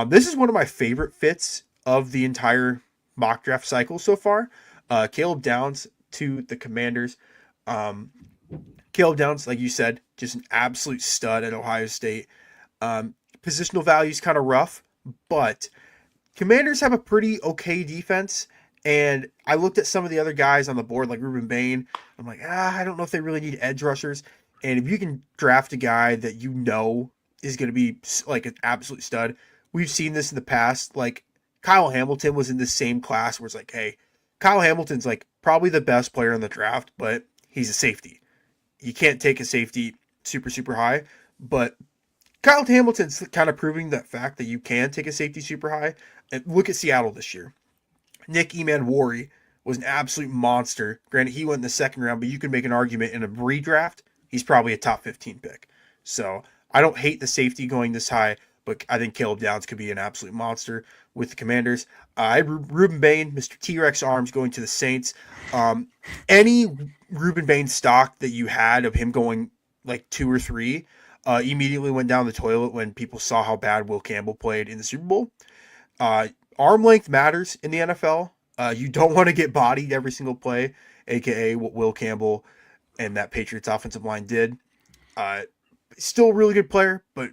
This is one of my favorite fits of the entire mock draft cycle so far. Caleb Downs to the Commanders. Caleb Downs, like you said, just an absolute stud at Ohio State. Positional value is kind of rough, but Commanders have a pretty okay defense, and I looked at some of the other guys on the board, like Ruben Bain. I'm like, I don't know if they really need edge rushers. And if you can draft a guy that you know is going to be like an absolute stud, we've seen this in the past. Like Kyle Hamilton was in the same class where it's like, hey, Kyle Hamilton's like probably the best player in the draft, but he's a safety. You can't take a safety super, super high, but Kyle Hamilton's kind of proving that fact that you can take a safety super high. And look at Seattle this year. Nick Emanwari was an absolute monster. Granted, he went in the second round, but you can make an argument in a redraft, he's probably a top 15 pick. So I don't hate the safety going this high, but I think Caleb Downs could be an absolute monster with the Commanders. Ruben Bain, Mr. T-Rex arms, going to the Saints. Any Ruben Bain stock that you had of him going like 2 or 3 immediately went down the toilet when people saw how bad Will Campbell played in the Super Bowl. Arm length matters in the NFL. You don't want to get bodied every single play, aka what Will Campbell and that Patriots offensive line did. Still a really good player, but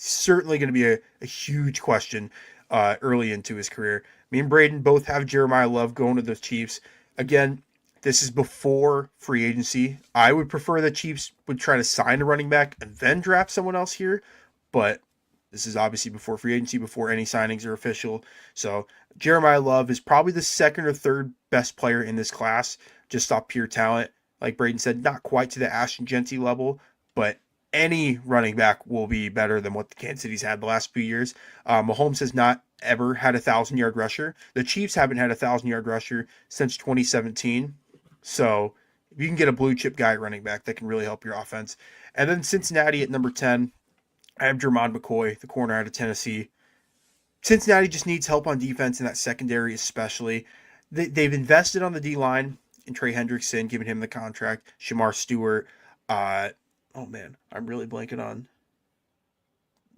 certainly going to be a huge question early into his career. Me and Braden both have Jeremiah Love going to the Chiefs. Again, this is before free agency. I would prefer the Chiefs would try to sign a running back and then draft someone else here, but this is obviously before free agency, before any signings are official. So Jeremiah Love is probably the second or third best player in this class, just off pure talent. Like Braden said, not quite to the Ashton Genty level, but any running back will be better than what the Kansas City's had the last few years. Mahomes has not ever had a 1,000-yard rusher. The Chiefs haven't had a 1,000-yard rusher since 2017. So if you can get a blue chip guy at running back, that can really help your offense. And then Cincinnati at number 10. I have Jermond McCoy, the corner out of Tennessee. Cincinnati just needs help on defense in that secondary especially. They've invested on the D-line in Trey Hendrickson, giving him the contract. Shamar Stewart. Oh, man, I'm really blanking on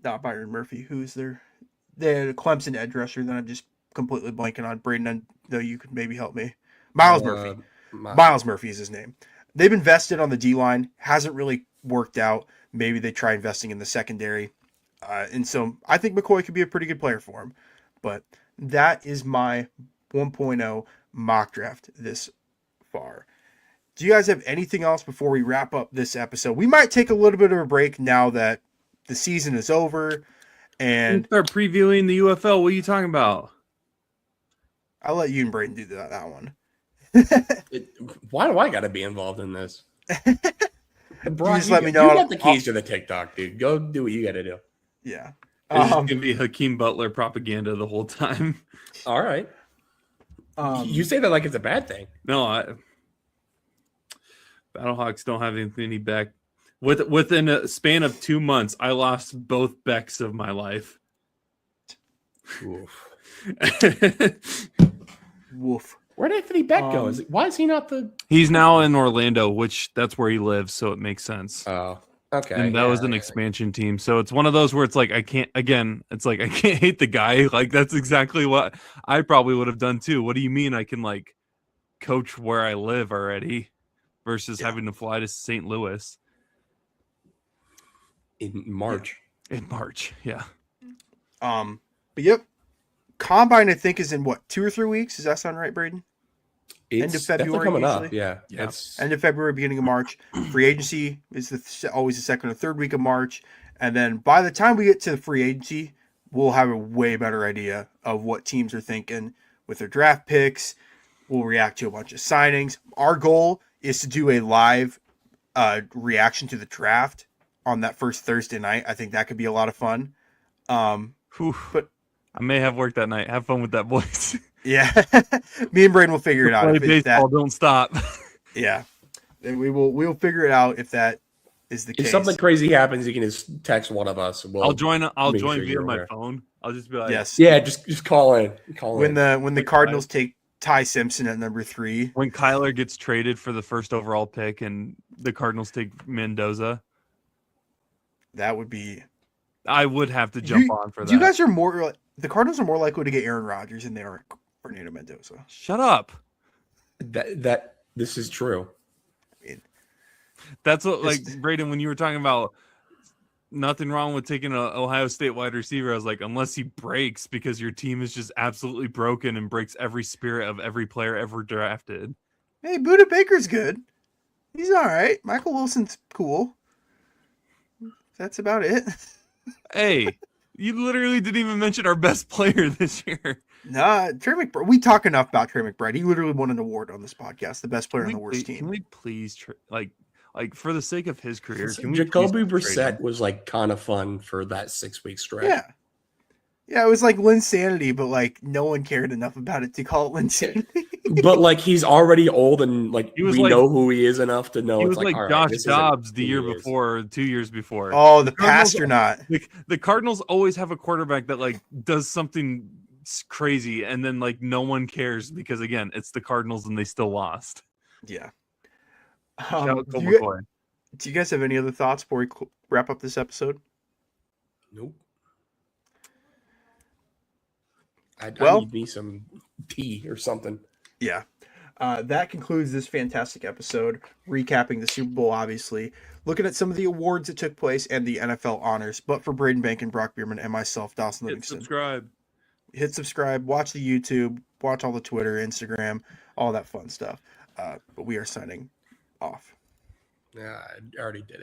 not Byron Murphy. Who's their Clemson edge rusher that I'm just completely blanking on. Braden, I know you could maybe help me. Miles Murphy. Miles Murphy is his name. They've invested on the D-line. Hasn't really worked out. Maybe they try investing in the secondary. And so I think McCoy could be a pretty good player for him. But that is my 1.0 mock draft this far. Do you guys have anything else before we wrap up this episode? We might take a little bit of a break now that the season is over. And start previewing the UFL. What are you talking about? I'll let you and Braden do that one. Why do I got to be involved in this? Bro, just let me know. You got the keys to the TikTok, dude. Go do what you got to do. Yeah. It's going to be Hakeem Butler propaganda the whole time. All right. You say that like it's a bad thing. No, Battlehawks don't have any back. Within a span of 2 months, I lost both Becks of my life. Oof. Woof. Where'd Anthony Beck go? Why is he not the... He's now in Orlando, which that's where he lives, so it makes sense. Oh, okay. And that was an expansion team. So it's one of those where it's like, I can't hate the guy. Like, that's exactly what I probably would have done too. What do you mean I can, like, coach where I live already versus having to fly to St. Louis? In March. In March, yeah. But yep. Combine, I think, is in what, 2 or 3 weeks? Does that sound right, Braden? End of February, coming usually? up. Yeah. End of February, beginning of March. Free agency is always the second or third week of March. And then by the time we get to the free agency, we'll have a way better idea of what teams are thinking with their draft picks. We'll react to a bunch of signings. Our goal is to do a live reaction to the draft on that first Thursday night. I think that could be a lot of fun. But I may have work that night. Have fun with that, boys. Yeah. Me and Braden will figure it out. Play baseball, don't stop. Yeah. And we'll figure it out if that is the case. If something crazy happens, you can just text one of us. I'll join via my phone. I'll just be like, yes. Yeah, just call in. When the Cardinals take Ty Simpson at number 3. When Kyler gets traded for the first overall pick and the Cardinals take Mendoza. That would be... I would have to jump on for that. You guys are more... The Cardinals are more likely to get Aaron Rodgers than they are Fernando Mendoza. Shut up. This is true. I mean, that's what, like, Braden, when you were talking about nothing wrong with taking an Ohio State wide receiver, I was like, unless he breaks, because your team is just absolutely broken and breaks every spirit of every player ever drafted. Hey, Budda Baker's good. He's all right. Michael Wilson's cool. That's about it. Hey, you literally didn't even mention our best player this year. Nah, Trey McBride. We talk enough about Trey McBride. He literally won an award on this podcast, the best player on the worst team. Can we please, like for the sake of his career, can we Jacoby Brissett was like kind of fun for that 6-week stretch. Yeah, it was like Linsanity, but like no one cared enough about it to call it Linsanity. But like he's already old and like He was we like- know who he is enough to know He it's was like all right, Josh this isn't Dobbs the who year he is. before, 2 years before. Oh, the Cardinals- astronaut. The Cardinals always have a quarterback that like does something crazy, and then like no one cares because again, it's the Cardinals and they still lost. Yeah. Shout out do, Colt you, McCoy. do you guys have any other thoughts before we wrap up this episode? Nope. I Well- need me some tea or something. Yeah. That concludes this fantastic episode, recapping the Super Bowl, obviously, looking at some of the awards that took place and the NFL honors. But for Braden Bank and Brock Bierman and myself, Dawson Hit Livingston, subscribe. hit subscribe, watch the YouTube, watch all the Twitter, Instagram, all that fun stuff. But we are signing off. Yeah, I already did it.